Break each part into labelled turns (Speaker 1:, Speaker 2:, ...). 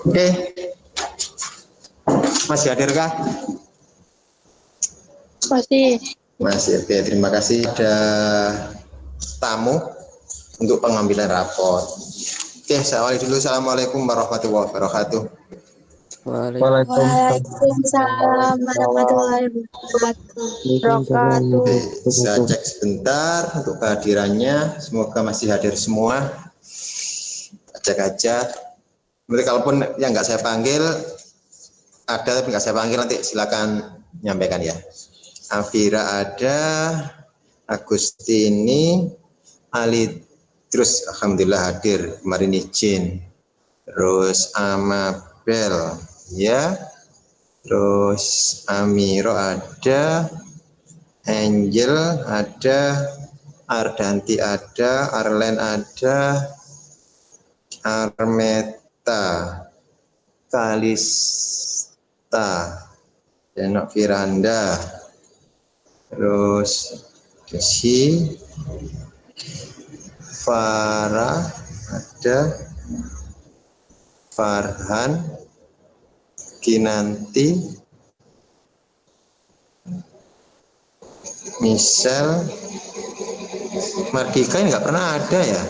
Speaker 1: Oke. Masih hadir kah? Masih. Oke, terima kasih. Ada tamu untuk pengambilan rapor. Oke, saya awali dulu. Assalamualaikum warahmatullahi wabarakatuh.
Speaker 2: Waalaikumsalam warahmatullahi wabarakatuh.
Speaker 1: Saya cek sebentar untuk kehadirannya. Semoga masih hadir semua. Cek aja. Nanti kalaupun yang nggak saya panggil ada tapi nggak saya panggil, nanti silakan nyampaikan ya. Afira ada, Agustini, Ali terus alhamdulillah hadir kemarin izin. Terus Amabel ya. Terus Amiro ada, Angel ada, Ardanti ada, Arlen ada, Armeta, Kalista, Denok Firanda, terus Desi, Farah ada, Farhan, Kinanti, Michelle, Mardika ini nggak pernah ada ya.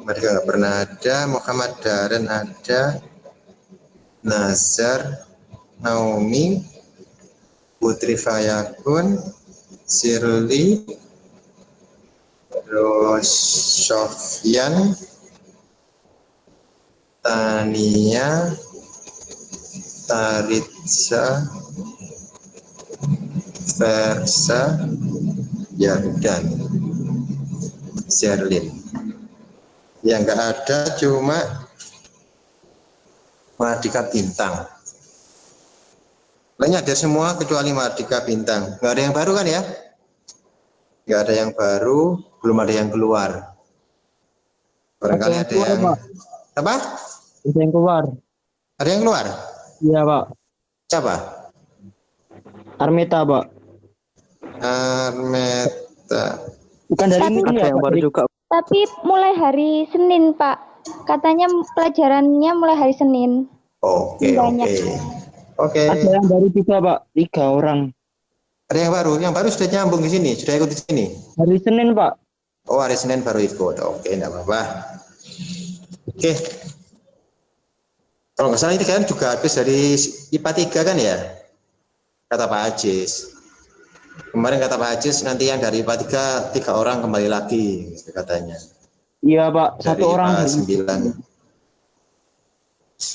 Speaker 1: Mardika nggak pernah ada, Muhammad Daren ada, Nazar, Naomi, Putri Fayakun, Shirley, terus Sofyan, Tania, Taritza, Versa, Yardan, Sherlyn. Yang nggak ada cuma Mardika Bintang. Lainnya ada semua kecuali Mardika Bintang. Nggak ada yang baru kan ya? Nggak ada yang baru, belum ada yang keluar. Barangkali ada yang apa?
Speaker 3: Ada yang keluar.
Speaker 1: Ada yang keluar?
Speaker 3: Iya, Pak.
Speaker 1: Siapa?
Speaker 3: Armeta, Pak.
Speaker 1: Armeta.
Speaker 3: Bukan dari ini
Speaker 2: Tapi
Speaker 3: ya, yang baru juga.
Speaker 2: Tapi mulai hari Senin, Pak. Katanya pelajarannya mulai hari Senin.
Speaker 1: Oke.
Speaker 3: Ada yang baru juga, Pak. 3 orang.
Speaker 1: Ada yang baru? Yang baru sudah nyambung di sini, sudah ikut di sini.
Speaker 3: Hari Senin, Pak.
Speaker 1: Oh, hari Senin baru ikut. Oke, enggak apa-apa. Oke. Kalau nggak salah ini kan juga habis dari IPA 3 kan ya? Kata Pak Ajis. Kemarin kata Pak Ajis nanti yang dari IPA 3 orang kembali lagi katanya.
Speaker 3: Iya, Pak.
Speaker 1: Dari
Speaker 3: 1 orang.
Speaker 1: IPA 9.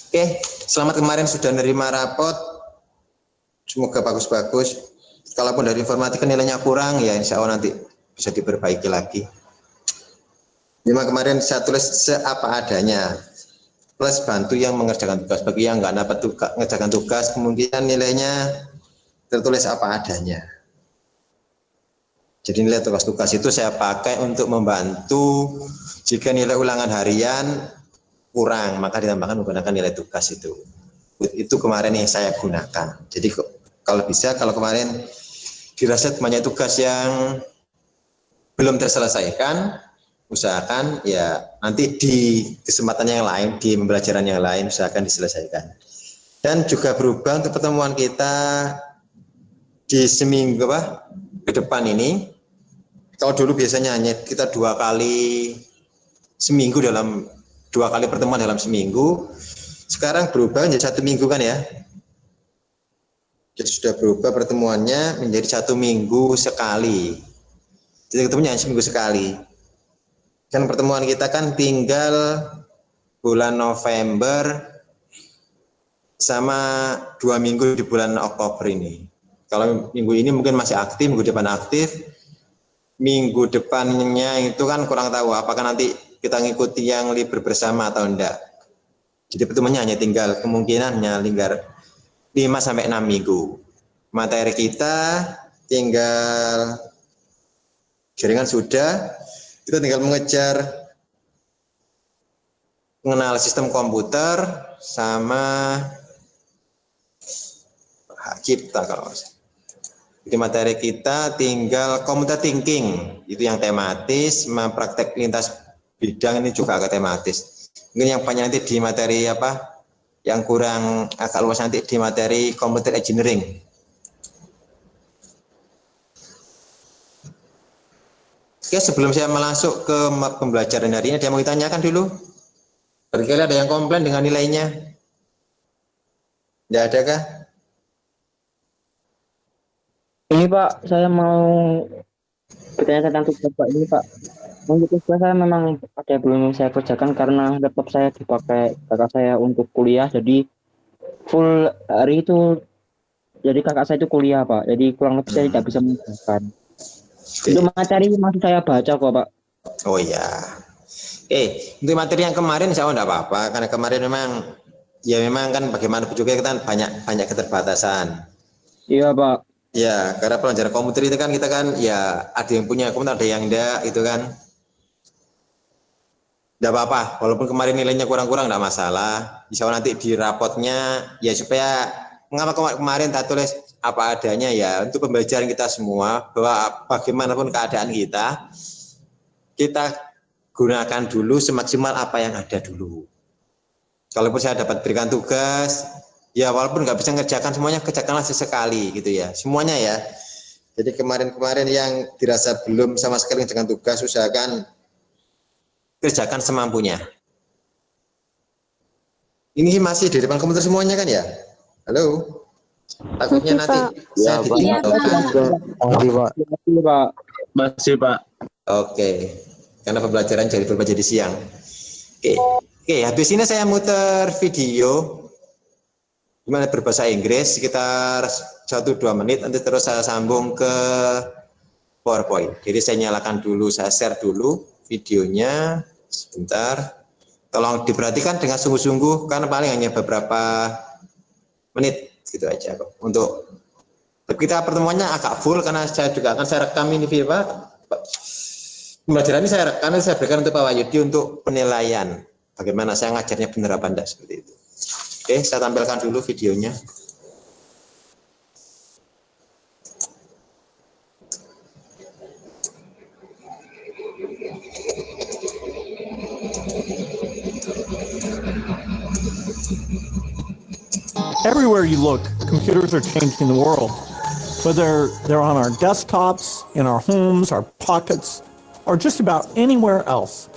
Speaker 1: Oke, selamat kemarin sudah menerima rapot. Semoga bagus-bagus. Kalaupun dari informatika nilainya kurang, ya insya Allah nanti bisa diperbaiki lagi. Lima kemarin saya tulis seapa adanya. Plus bantu yang mengerjakan tugas. Bagi yang nggak dapat mengerjakan tugas, kemungkinan nilainya tertulis apa adanya. Jadi nilai tugas-tugas itu saya pakai untuk membantu jika nilai ulangan harian kurang, maka ditambahkan menggunakan nilai tugas itu. Itu kemarin yang saya gunakan. Jadi kalau bisa, kalau kemarin dirasa banyak tugas yang belum terselesaikan, usahakan ya nanti di kesempatan yang lain, di pembelajaran yang lain usahakan diselesaikan. Dan juga berubah untuk pertemuan kita di seminggu ke depan ini. Kalau dulu biasanya hanya kita 2 kali seminggu, dalam 2 kali pertemuan dalam seminggu, sekarang berubah menjadi 1 minggu kan ya. Jadi sudah berubah pertemuannya menjadi 1 minggu sekali. Jadi ketemunya hanya seminggu sekali. Kan pertemuan kita kan tinggal bulan November sama 2 minggu di bulan Oktober ini. Kalau minggu ini mungkin masih aktif, minggu depan aktif. Minggu depannya itu kan kurang tahu apakah nanti kita ngikuti yang libur bersama atau enggak. Jadi pertemuannya hanya tinggal kemungkinannya tinggal 5-6 minggu. Materi kita tinggal jaringan sudah. Kita tinggal mengejar mengenal sistem komputer sama hak cipta kalau jadi materi kita tinggal computer thinking, itu yang tematis, praktek lintas bidang ini juga agak tematis. Mungkin yang banyak nanti di materi apa, yang kurang agak luas nanti di materi computer engineering. Oke, sebelum saya masuk ke pembelajaran hari ini, ada yang mau ditanyakan dulu? Barangkali ada yang komplain dengan nilainya? Tidak ada kah?
Speaker 3: Ini Pak, saya mau bertanya tentang tugas Pak ini Pak. Untuk tugas saya memang ada yang belum saya kerjakan karena laptop saya dipakai kakak saya untuk kuliah, jadi full hari itu. Jadi kakak saya itu kuliah Pak, jadi kurang lebih saya tidak bisa mengerjakan. Untuk materi masih saya baca kok Pak.
Speaker 1: Oh iya. Untuk materi yang kemarin saya tidak apa-apa, karena kemarin memang kan bagaimanapun juga kita banyak keterbatasan.
Speaker 3: Iya Pak.
Speaker 1: Ya, karena pelajaran komputer itu kan kita kan ya ada yang punya komputer, ada yang enggak, itu kan. Tidak apa-apa, walaupun kemarin nilainya kurang-kurang tidak masalah. Bisa nanti di rapotnya ya supaya mengapa kemarin tak tulis apa adanya ya untuk pembelajaran kita semua, bahwa bagaimanapun keadaan kita gunakan dulu semaksimal apa yang ada dulu. Kalaupun saya dapat berikan tugas, ya walaupun nggak bisa ngerjakan semuanya, kerjakanlah sesekali gitu ya, semuanya ya. Jadi kemarin-kemarin yang dirasa belum sama sekali dengan tugas, usahakan kerjakan semampunya. Ini masih di depan komputer semuanya kan ya? Halo? Takutnya nanti saya ditinggalkan.
Speaker 3: Masih Pak. Masih Pak.
Speaker 1: Oke, karena pembelajaran jadi berubah jadi siang. Oke, habis ini saya muter video gimana berbahasa Inggris sekitar 1-2 menit, nanti terus saya sambung ke PowerPoint. Jadi saya nyalakan dulu, saya share dulu videonya sebentar. Tolong diperhatikan dengan sungguh-sungguh karena paling hanya beberapa menit gitu aja kok. Untuk kita pertemuannya agak full karena saya juga akan saya rekam ini Pak. Pembelajaran ini saya rekam, saya berikan untuk Pak Wahyudi untuk penilaian bagaimana saya ngajarnya benar apa enggak seperti itu. Oke, saya tampilkan dulu videonya.
Speaker 4: Everywhere you look, computers are changing the world. Whether they're on our desktops, in our homes, our pockets, or just about anywhere else.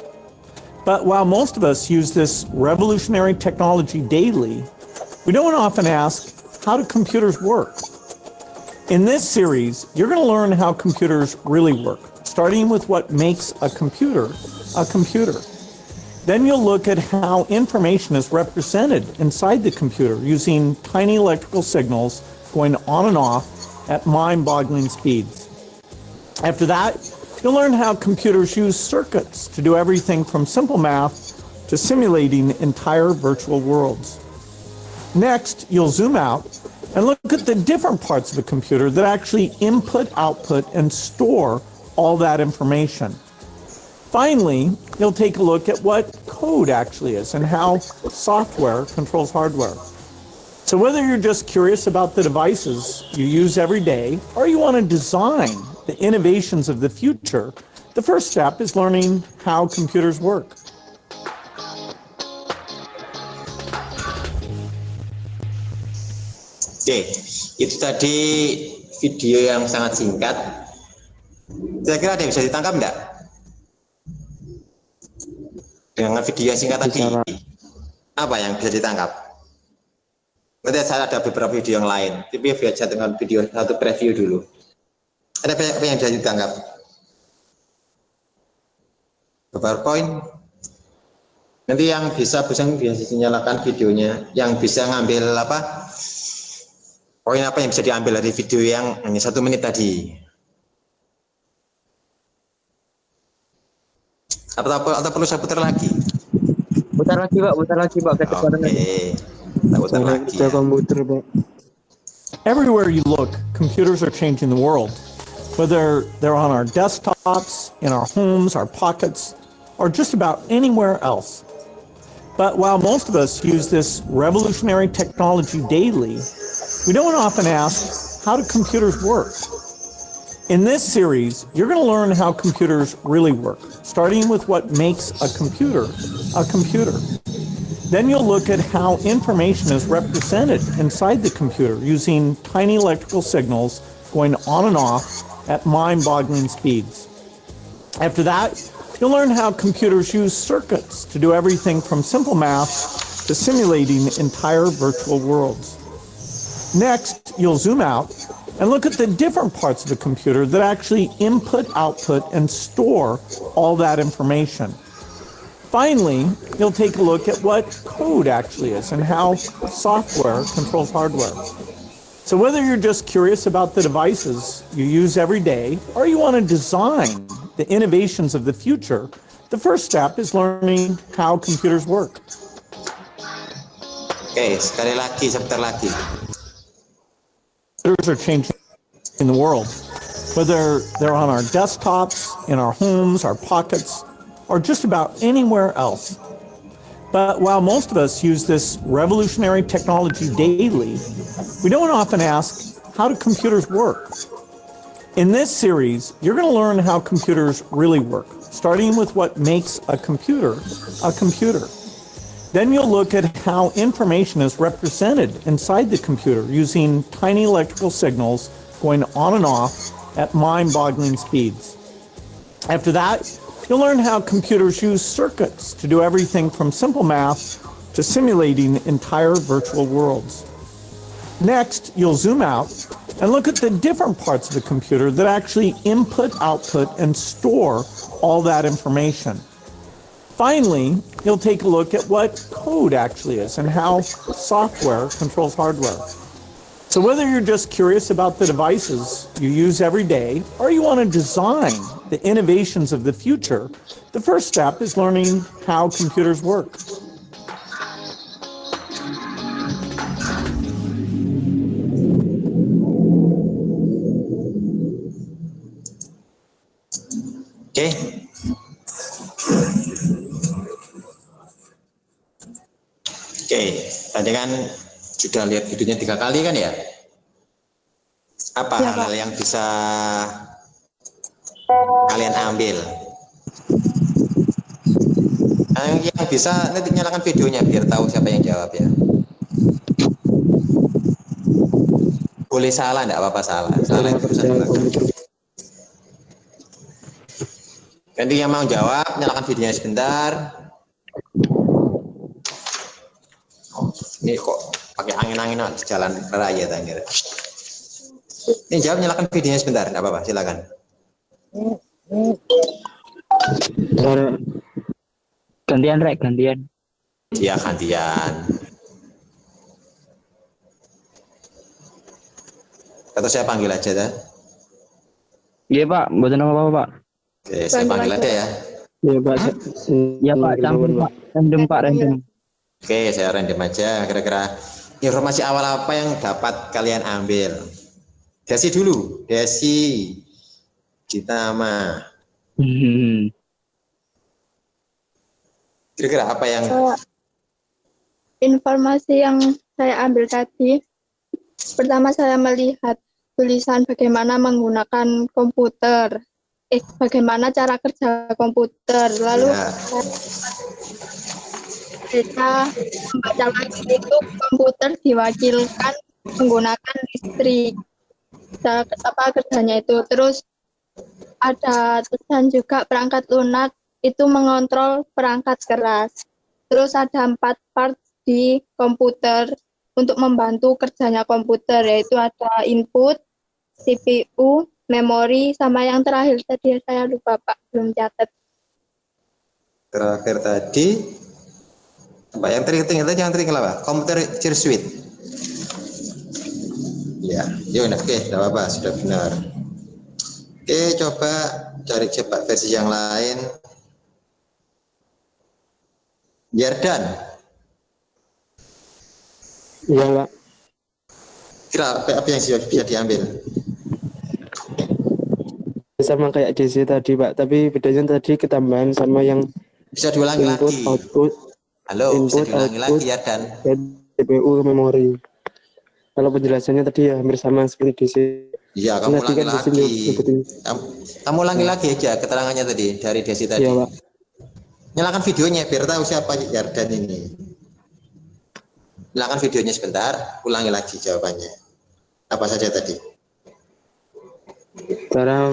Speaker 4: But while most of us use this revolutionary technology daily, we don't often ask, how do computers work? In this series, you're going to learn how computers really work, starting with what makes a computer a computer. Then you'll look at how information is represented inside the computer using tiny electrical signals going on and off at mind-boggling speeds. After that, you'll learn how computers use circuits to do everything from simple math to simulating entire virtual worlds. Next, you'll zoom out and look at the different parts of a computer that actually input, output, and store all that information. Finally, you'll take a look at what code actually is and how software controls hardware. So whether you're just curious about the devices you use every day or you want to design the innovations of the future, the first step is learning how computers work.
Speaker 1: Oke, itu tadi video yang sangat singkat. Saya kira ada yang bisa ditangkap enggak? Dengan video yang singkat tadi, apa yang bisa ditangkap? Nanti saya ada beberapa video yang lain, tapi biasa dengan video satu preview dulu. Ada apa yang bisa ditangkap? PowerPoint. Nanti yang bisa nyalakan videonya, yang bisa ngambil apa? Poin apa yang bisa diambil dari video yang hanya 1 menit tadi? Atau perlu saya putar lagi?
Speaker 3: Putar lagi Pak.
Speaker 1: Oke, kita putar lagi.
Speaker 3: Pak.
Speaker 4: Everywhere you look, computers are changing the world. Whether they're on our desktops, in our homes, our pockets, or just about anywhere else. But while most of us use this revolutionary technology daily, we don't often ask, how do computers work? In this series, you're going to learn how computers really work, starting with what makes a computer a computer. Then you'll look at how information is represented inside the computer using tiny electrical signals going on and off at mind-boggling speeds. After that, you'll learn how computers use circuits to do everything from simple math to simulating entire virtual worlds. Next, you'll zoom out and look at the different parts of the computer that actually input, output, and store all that information. Finally, you'll take a look at what code actually is and how software controls hardware. So whether you're just curious about the devices you use every day, or you want to design the innovations of the future, the first step is learning how computers work.
Speaker 1: Oke, sekali lagi, sebentar lagi.
Speaker 4: Computers are changing in the world, whether they're on our desktops, in our homes, our pockets, or just about anywhere else. But while most of us use this revolutionary technology daily, we don't often ask, how do computers work? In this series, you're going to learn how computers really work, starting with what makes a computer a computer. Then you'll look at how information is represented inside the computer using tiny electrical signals going on and off at mind-boggling speeds. After that, you'll learn how computers use circuits to do everything from simple math to simulating entire virtual worlds. Next, you'll zoom out and look at the different parts of the computer that actually input, output, and store all that information. Finally, you'll take a look at what code actually is and how software controls hardware. So whether you're just curious about the devices you use every day, or you want to design the innovations of the future, the first step is learning how computers work.
Speaker 1: Oke. Oke, tadi kan sudah lihat videonya 3 kali kan ya? Apa
Speaker 2: Ya,
Speaker 1: hal-hal
Speaker 2: Pak.
Speaker 1: yang bisa kalian ambil? Yang bisa nanti nyalakan videonya biar tahu siapa yang jawab ya. Boleh salah, enggak apa-apa salah. Salah itu urusan belakang. Nanti yang mau jawab, nyalakan videonya sebentar. Ini kok pakai angin-angin di jalan raya tanya. Ini jawab, nyalakan videonya sebentar, enggak apa-apa, silakan.
Speaker 3: Gantian, Rek, gantian.
Speaker 1: Iya, gantian. Atau saya panggil aja dah.
Speaker 3: Iya, Pak, mboten apa-apa, Pak.
Speaker 1: Oke, saya panggil aja ya.
Speaker 5: Iya Pak.
Speaker 3: Iya, Pak, campur, Pak. Random, Pak, random.
Speaker 1: Oke, saya random aja. Kira-kira informasi awal apa yang dapat kalian ambil? Desi dulu. Desi. Gitama. Kira-kira apa yang
Speaker 6: Informasi yang saya ambil tadi, pertama saya melihat tulisan bagaimana menggunakan komputer, bagaimana cara kerja komputer, lalu
Speaker 1: ya,
Speaker 6: kita membaca lagi itu komputer diwakilkan menggunakan listrik, apa kerjanya itu, terus ada tulisan juga perangkat lunak itu mengontrol perangkat keras. Terus ada 4 part di komputer untuk membantu kerjanya komputer, yaitu ada input, CPU, memori, sama yang terakhir tadi saya lupa Pak, belum catat.
Speaker 1: terakhir tadi apa yang teringat tadi, yang teringat apa? Komputer Cheer Suite. Ya, yuk, oke, tidak apa-apa, sudah benar. Oke, coba cari coba versi yang lain. Yardan.
Speaker 5: Iya Pak.
Speaker 1: Kira apa yang bisa diambil?
Speaker 5: Sama kayak DC tadi Pak, tapi bedanya tadi ketambahan sama yang
Speaker 1: Bisa diulangi
Speaker 5: input,
Speaker 1: lagi.
Speaker 5: output,
Speaker 1: Halo, bisa
Speaker 5: input,
Speaker 1: diulangi
Speaker 5: output.
Speaker 1: lagi Yardan.
Speaker 5: dan CPU, memori. Kalau penjelasannya tadi ya hampir sama seperti DC.
Speaker 1: Iya, kamu
Speaker 5: Tadi
Speaker 1: ulangi
Speaker 5: kan
Speaker 1: lagi.
Speaker 5: Desi nyebutin.
Speaker 1: Kamu ulangi lagi aja keterangannya tadi dari Desi tadi.
Speaker 5: Iya, Pak.
Speaker 1: Nyalakan videonya biar tahu siapa Yardan ini. Nyalakan videonya sebentar, ulangi lagi jawabannya. Apa saja tadi?
Speaker 5: Cara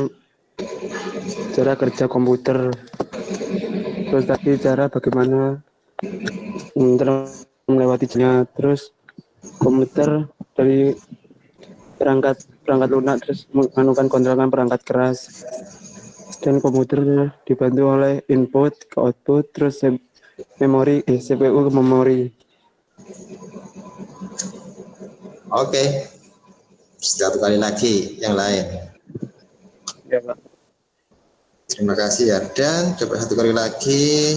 Speaker 5: kerja komputer. Terus tadi cara bagaimana melewati jalannya. Terus komputer dari perangkat lunak, terus menggunakan kontrolkan perangkat keras, dan komputer dibantu oleh input ke output, terus CPU ke memori.
Speaker 1: Oke. Satu kali lagi yang lain.
Speaker 5: Ya, Pak.
Speaker 1: Terima kasih Yardan. Coba satu kali lagi.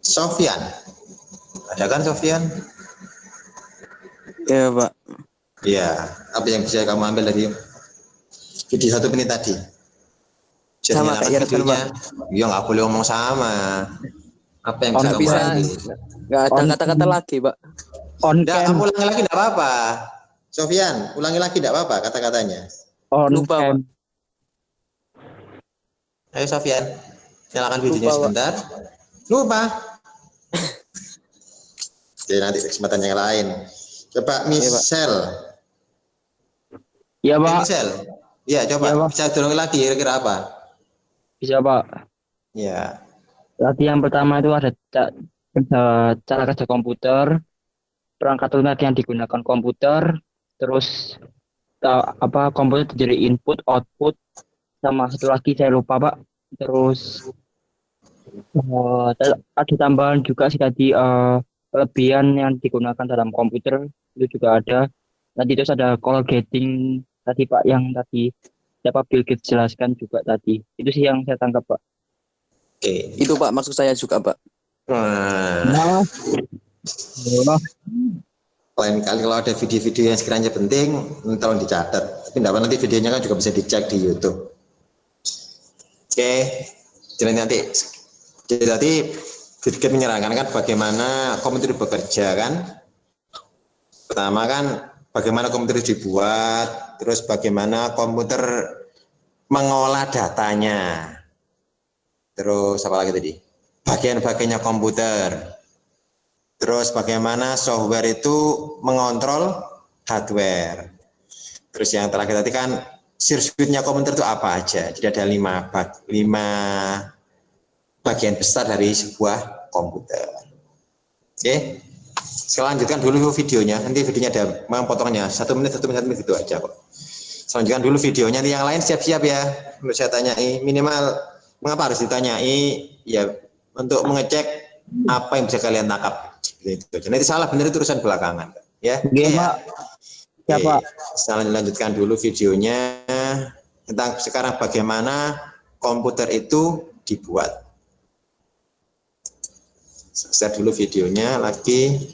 Speaker 1: Sofyan. Ada kan Sofyan?
Speaker 5: Ya, Pak.
Speaker 1: Iya. Apa yang bisa kamu ambil dari video 1 menit tadi?
Speaker 7: Sama kayak Yardan,
Speaker 1: videonya. Ya nggak boleh ngomong sama. Apa yang bisa kamu ambil?
Speaker 7: Nggak ada kata-kata lagi, Pak.
Speaker 1: Nggak, kamu ulangi lagi tidak apa-apa. Sofyan, ulangi lagi tidak apa-apa kata-katanya.
Speaker 7: Lupa, Pak.
Speaker 1: Ayo Sofyan, nyalakan videonya
Speaker 7: Lupa,
Speaker 1: sebentar. Lupa. Oke, nanti kesempatan yang lain. Coba Michelle.
Speaker 3: Iya, Pak.
Speaker 1: Michelle. Iya, coba.
Speaker 3: Iya, Pak.
Speaker 1: Bisa dorong lagi kira-kira apa?
Speaker 3: Bisa, Pak.
Speaker 1: Ya.
Speaker 3: Tadi yang pertama itu ada cara kerja komputer, perangkat lunak yang digunakan komputer, terus komputer jadi input, output, sama satu lagi saya lupa, Pak. Terus ada tambahan juga sih tadi kelebihan yang digunakan dalam komputer itu juga ada. Tadi terus ada call gating tadi, Pak, yang tadi dapat Bill Gates jelaskan juga tadi. Itu sih yang saya tangkap, Pak.
Speaker 1: Oke.
Speaker 7: Itu, Pak, maksud saya juga, Pak.
Speaker 1: Nah, lain kali kalau ada video-video yang sekiranya penting, tolong dicatat. Tapi enggak, nanti videonya kan juga bisa dicek di YouTube. Oke. Jadi nanti sedikit menyerangkan kan bagaimana komputer bekerja kan. Pertama kan bagaimana komputer dibuat, terus bagaimana komputer mengolah datanya. Terus apa lagi tadi? Bagian-bagiannya komputer. Terus bagaimana software itu mengontrol hardware. Terus yang terakhir tadi kan sirkuitnya komputer itu apa aja. Jadi ada 5 bagian besar dari sebuah komputer. Oke. Saya lanjutkan dulu videonya. Nanti videonya ada potongnya 1 menit gitu aja kok. Saya lanjutkan dulu videonya. Nanti yang lain siap-siap ya. Untuk saya tanyai minimal mengapa harus ditanyai ya untuk mengecek apa yang bisa kalian tangkap. Gitu. Nanti salah benar itu urusan belakangan. Ya.
Speaker 3: Iya, Pak. Ya, Pak.
Speaker 1: Saya lanjutkan dulu videonya tentang sekarang bagaimana komputer itu dibuat. Share dulu videonya lagi.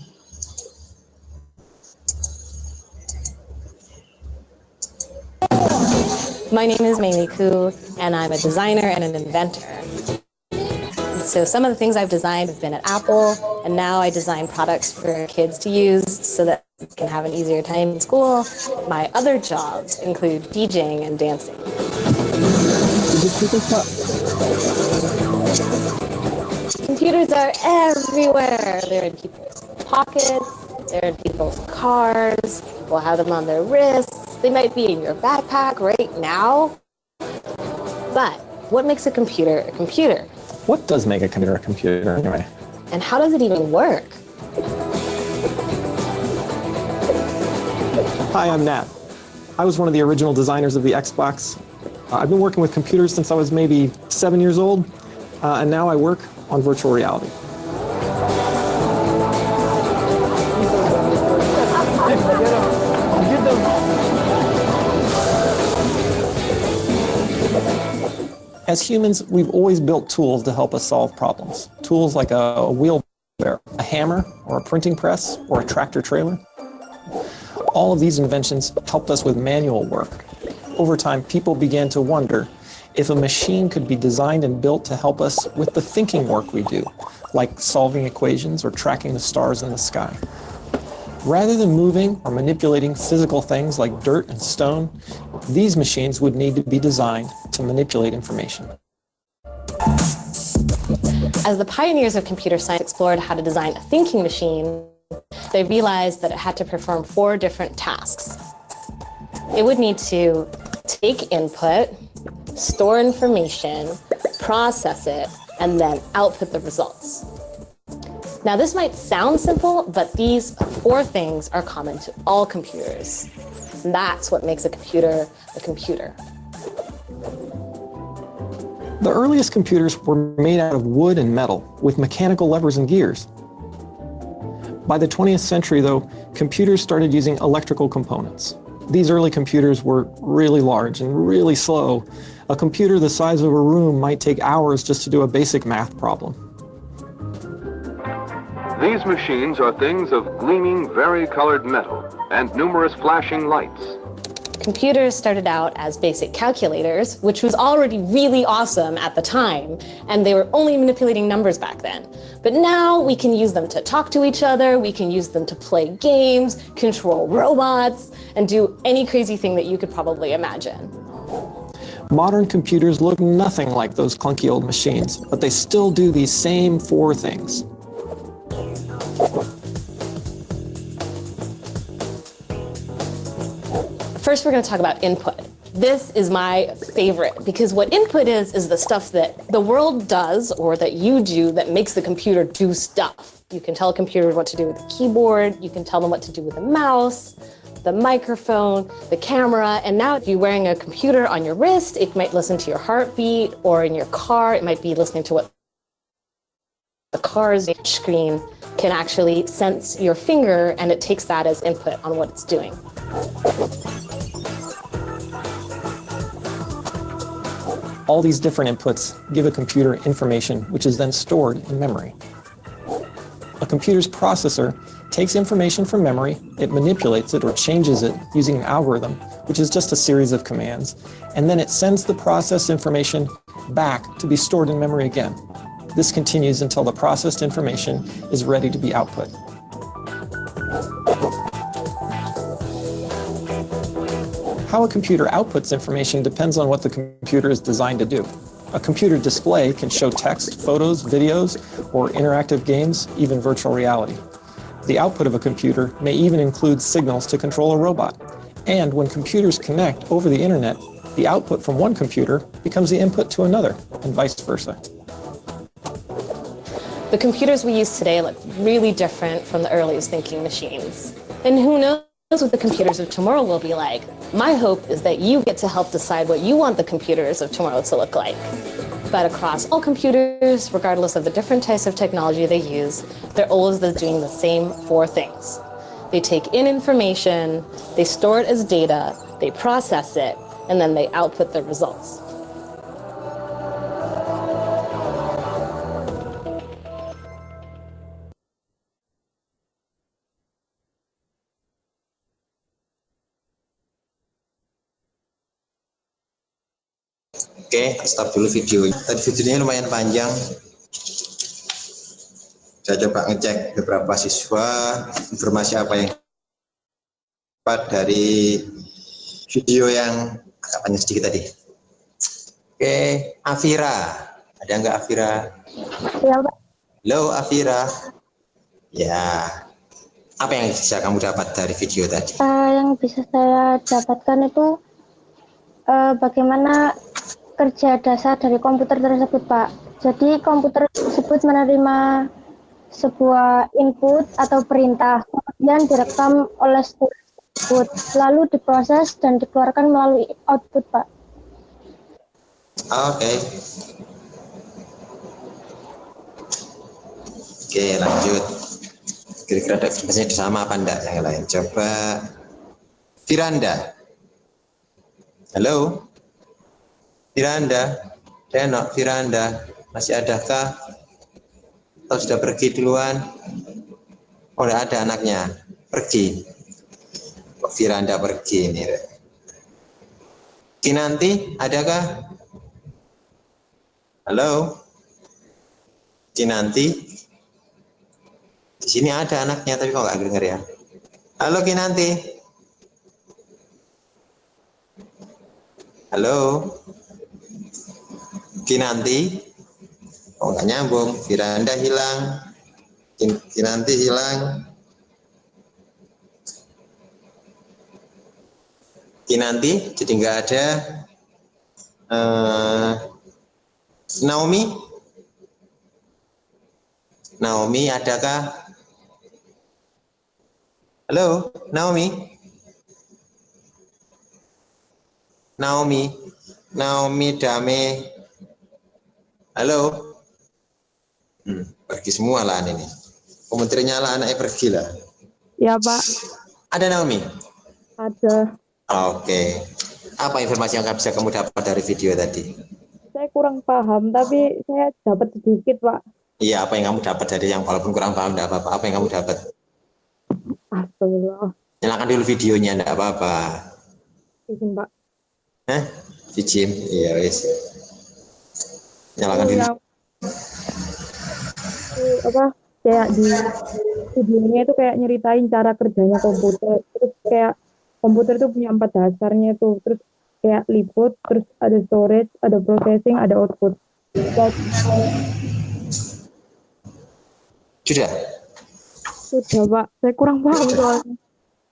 Speaker 8: My name is Mei Ku, and I'm a designer and an inventor. So some of the things I've designed have been at Apple, and now I design products for kids to use so that they can have an easier time in school. My other jobs include DJing and dancing. Computers are everywhere. They're in people's pockets, they're in people's cars, people have them on their wrists, they might be in your backpack right now. But what makes a computer a computer?
Speaker 4: What does make a computer anyway?
Speaker 8: And how does it even work?
Speaker 4: Hi, I'm Nat. I was one of the original designers of the Xbox. I've been working with computers since I was maybe 7 years old, and now I work on virtual reality. As humans, we've always built tools to help us solve problems. Tools like a wheelbarrow, a hammer, or a printing press, or a tractor trailer. All of these inventions helped us with manual work. Over time, people began to wonder if a machine could be designed and built to help us with the thinking work we do, like solving equations or tracking the stars in the sky. Rather than moving or manipulating physical things like dirt and stone, these machines would need to be designed to manipulate information.
Speaker 8: As the pioneers of computer science explored how to design a thinking machine, they realized that it had to perform 4 different tasks. It would need to take input, store information, process it, and then output the results. Now, this might sound simple, but these 4 things are common to all computers. And that's what makes a computer a computer.
Speaker 4: The earliest computers were made out of wood and metal with mechanical levers and gears. By the 20th century, though, computers started using electrical components. These early computers were really large and really slow. A computer the size of a room might take hours just to do a basic math problem.
Speaker 9: These machines are things of gleaming, vari-colored metal and numerous flashing lights.
Speaker 8: Computers started out as basic calculators, which was already really awesome at the time, and they were only manipulating numbers back then. But now we can use them to talk to each other, we can use them to play games, control robots, and do any crazy thing that you could probably imagine.
Speaker 4: Modern computers look nothing like those clunky old machines, but they still do these same 4 things.
Speaker 8: First, we're going to talk about input. This is my favorite because what input is the stuff that the world does or that you do that makes the computer do stuff. You can tell a computer what to do with the keyboard, you can tell them what to do with the mouse, the microphone, the camera, and now if you're wearing a computer on your wrist, it might listen to your heartbeat, or in your car, it might be listening to what the car's screen can actually sense your finger, and it takes that as input on what it's doing.
Speaker 4: All these different inputs give a computer information which is then stored in memory. A computer's processor takes information from memory, it manipulates it or changes it using an algorithm, which is just a series of commands, and then it sends the processed information back to be stored in memory again. This continues until the processed information is ready to be output. How a computer outputs information depends on what the computer is designed to do. A computer display can show text, photos, videos, or interactive games, even virtual reality. The output of a computer may even include signals to control a robot. And when computers connect over the internet, the output from one computer becomes the input to another, and vice versa.
Speaker 8: The computers we use today look really different from the earliest thinking machines. And who knows what the computers of tomorrow will be like. My hope is that you get to help decide what you want the computers of tomorrow to look like. But across all computers, regardless of the different types of technology they use, they're always doing the same 4 things. They take in information, they store it as data, they process it, and then they output the results.
Speaker 1: Oke, stop dulu video. Tadi videonya lumayan panjang. Saya coba ngecek beberapa siswa, informasi apa yang dapat dari video yang agak panjang sedikit tadi. Oke, Afira. Ada nggak Afira?
Speaker 2: Ya, Pak.
Speaker 1: Halo Afira. Ya, apa yang bisa kamu dapat dari video tadi?
Speaker 2: Yang bisa saya dapatkan itu bagaimana kerja dasar dari komputer tersebut, Pak. Jadi komputer tersebut menerima sebuah input atau perintah, kemudian direkam oleh storage tersebut, lalu diproses dan dikeluarkan melalui output, Pak.
Speaker 1: Oke. Oke, lanjut. Kira-kira ada informasinya sama apa enggak yang lain? Coba Firanda. Halo? Firanda, Denok, Firanda, masih adakah? Atau sudah pergi duluan? Oh, enggak ada anaknya. Pergi. Oh, Firanda pergi ini. Kinanti, adakah? Halo? Kinanti? Di sini ada anaknya, tapi kok nggak denger ya? Halo Kinanti. Halo. Kinanti. Oh nggak nyambung. Firanda hilang. Kinanti hilang. Kinanti jadi nggak ada. Naomi. Naomi adakah? Halo, Naomi. Naomi. Naomi Dame. Halo. Pergi semua lah ini. Komentarnya lah anaknya pergi lah.
Speaker 10: Ya Pak,
Speaker 1: Ada Naomi?
Speaker 10: ada.
Speaker 1: Oke. Apa informasi yang bisa kamu dapat dari video tadi?
Speaker 10: Saya kurang paham, tapi saya dapat sedikit Pak.
Speaker 1: Iya, apa yang kamu dapat dari yang walaupun kurang paham tidak apa-apa. Apa yang kamu dapat?
Speaker 10: Astagfirullah.
Speaker 1: Nyalakan dulu videonya, tidak apa-apa.
Speaker 10: Izin Pak.
Speaker 1: Hah? Izin? Iya, wis. Nyalakan dulu.
Speaker 10: Apa? Kayak di videonya itu kayak nyeritain cara kerjanya komputer. Terus kayak komputer itu punya 4 dasarnya itu. Terus kayak input, terus ada storage, ada processing, ada output.
Speaker 1: Sudah?
Speaker 10: Sudah Pak, saya kurang paham soalnya.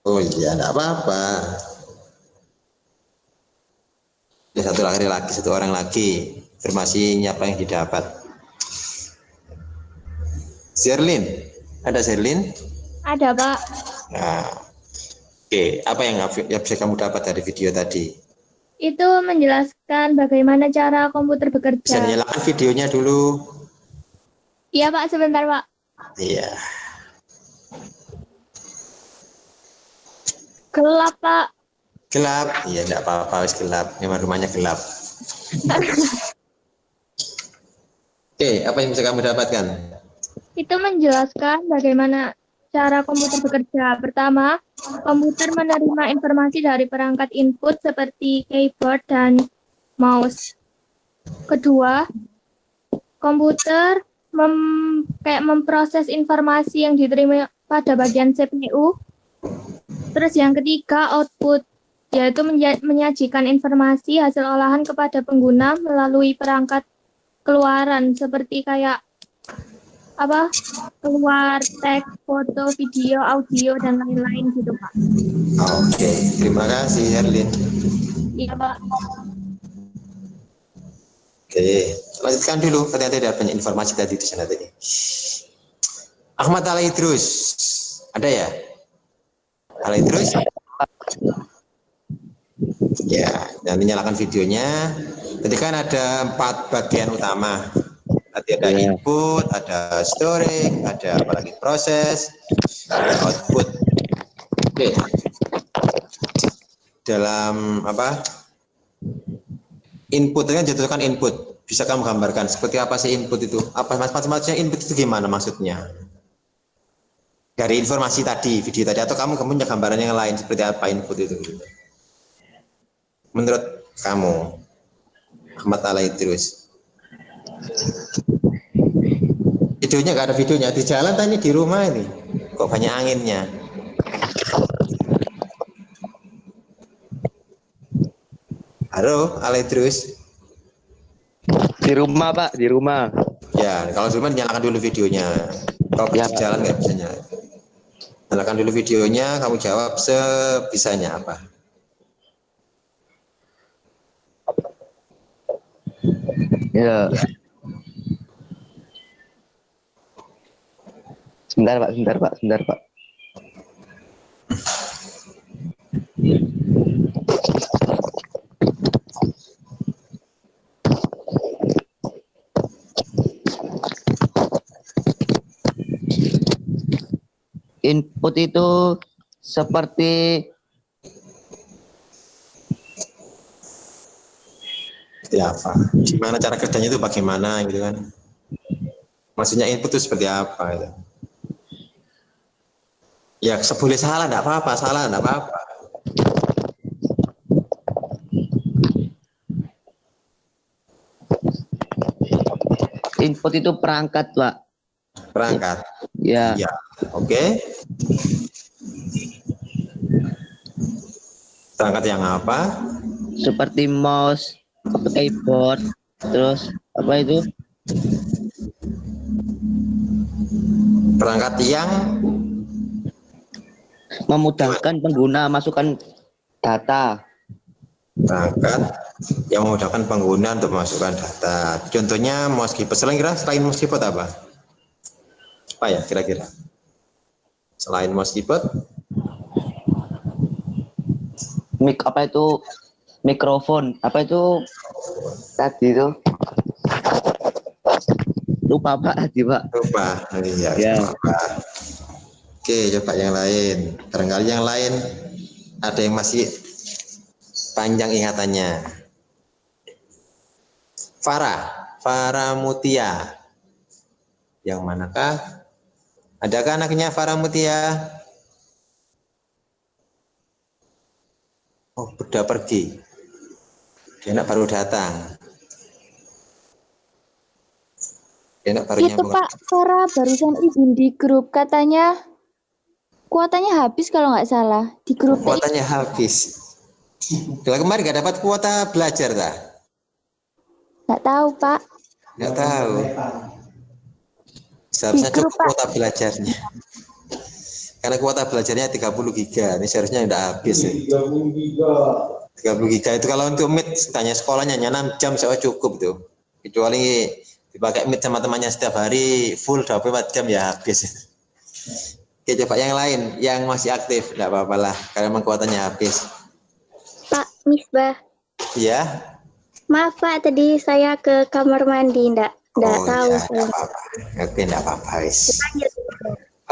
Speaker 1: Oh iya, tidak apa-apa. Ya, satu orang lagi. Informasinya apa yang didapat? Sherlyn, ada Sherlyn?
Speaker 6: Ada, Pak.
Speaker 1: Nah, oke, apa yang bisa kamu dapat dari video tadi?
Speaker 6: Itu menjelaskan bagaimana cara komputer
Speaker 1: Bisa
Speaker 6: bekerja.
Speaker 1: nyalakan videonya dulu.
Speaker 6: Iya, Pak, sebentar, Pak.
Speaker 1: Iya.
Speaker 6: Gelap, Pak.
Speaker 1: Gelap? Iya, enggak apa-apa, wis gelap. Memang rumahnya gelap. Oke, apa yang bisa kamu dapatkan?
Speaker 6: Itu menjelaskan bagaimana cara komputer bekerja. Pertama, komputer menerima informasi dari perangkat input seperti keyboard dan mouse. Kedua, komputer memproses informasi yang diterima pada bagian CPU. Terus yang ketiga, output, yaitu menyajikan informasi hasil olahan kepada pengguna melalui perangkat keluaran seperti kayak keluar teks, foto, video, audio, dan lain-lain gitu, Pak.
Speaker 1: Oke, terima kasih Herlin.
Speaker 6: Iya, Pak.
Speaker 1: Oke, lanjutkan dulu. Ternyata ada banyak informasi tadi di sana tadi. Ahmad Alaidrus, ada ya? Alaidrus? Ya, nanti nyalakan videonya. Tadi kan ada 4 bagian utama. Tadi ada input, ada storage, ada apalagi proses, ada output. Oke. Dalam input kan jatuhkan input. Bisa kamu gambarkan seperti apa sih input itu? Apa macam-macamnya input itu gimana maksudnya? Dari informasi tadi, video tadi, atau kamu punya gambaran yang lain seperti apa input itu? Menurut kamu, Ahmad Alaidrus? Videonya nggak ada videonya di jalan tadi di rumah ini kok banyak anginnya. Halo Alaidrus.
Speaker 7: Di rumah Pak, di rumah.
Speaker 1: Ya kalau di rumah nyalakan dulu videonya. Kalau di jalan nggak bisa nyalakan. Nyalakan dulu videonya, kamu jawab sebisanya apa.
Speaker 7: Ya. Sebentar Pak. Input itu seperti
Speaker 1: apa? Gimana cara kerjanya itu bagaimana gitu kan? Maksudnya input itu seperti apa gitu. Ya seboleh salah enggak apa-apa, salah enggak apa-apa.
Speaker 7: input itu perangkat, Pak.
Speaker 1: Perangkat.
Speaker 7: Ya.
Speaker 1: Ya, oke. Perangkat yang apa?
Speaker 7: Seperti mouse, keyboard, terus apa itu?
Speaker 1: Perangkat yang
Speaker 7: Memudahkan pengguna masukkan data.
Speaker 1: perangkat yang memudahkan pengguna untuk memasukkan data. Contohnya mouse keyboard. Selain mouse keyboard apa? Apa ya kira-kira? Selain mouse keyboard?
Speaker 7: Apa itu? Mikrofon. Apa itu? Tadi itu. Lupa Pak tadi Pak.
Speaker 1: Lupa. Iya.
Speaker 7: Ya.
Speaker 1: Lupa. Oke, coba yang lain. Barangkali yang lain ada yang masih panjang ingatannya. Farah Mutia. Yang manakah? Adakah anaknya Farah Mutia? Oh, udah pergi. Dia anak baru datang. Dia anak baru
Speaker 11: Itu
Speaker 1: nyambung.
Speaker 11: Pak, Farah barusan izin di grup, katanya kuotanya habis kalau nggak salah di grup.
Speaker 1: Kuotanya habis. Kalau kemarin nggak dapat kuota belajar dah?
Speaker 11: Nggak tahu Pak.
Speaker 1: Nggak tahu. Seharusnya
Speaker 11: Di grup,
Speaker 1: cukup kuota belajarnya. Karena kuota belajarnya 30 giga. Ini seharusnya udah habis. 30 giga itu kalau untuk Meet, tanya sekolahnya 6 jam saya cukup tuh. Kecuali dipakai Meet sama temannya setiap hari full 24 jam ya habis. Oke, coba yang lain yang masih aktif, nggak apa-apa lah, karena memang kuotanya habis.
Speaker 2: Pak Misbah,
Speaker 1: Iya.
Speaker 2: maaf Pak, tadi saya ke kamar mandi, nggak tahu.
Speaker 1: Ya, nggak apa-apa. Oke, nggak apa-apa, wis.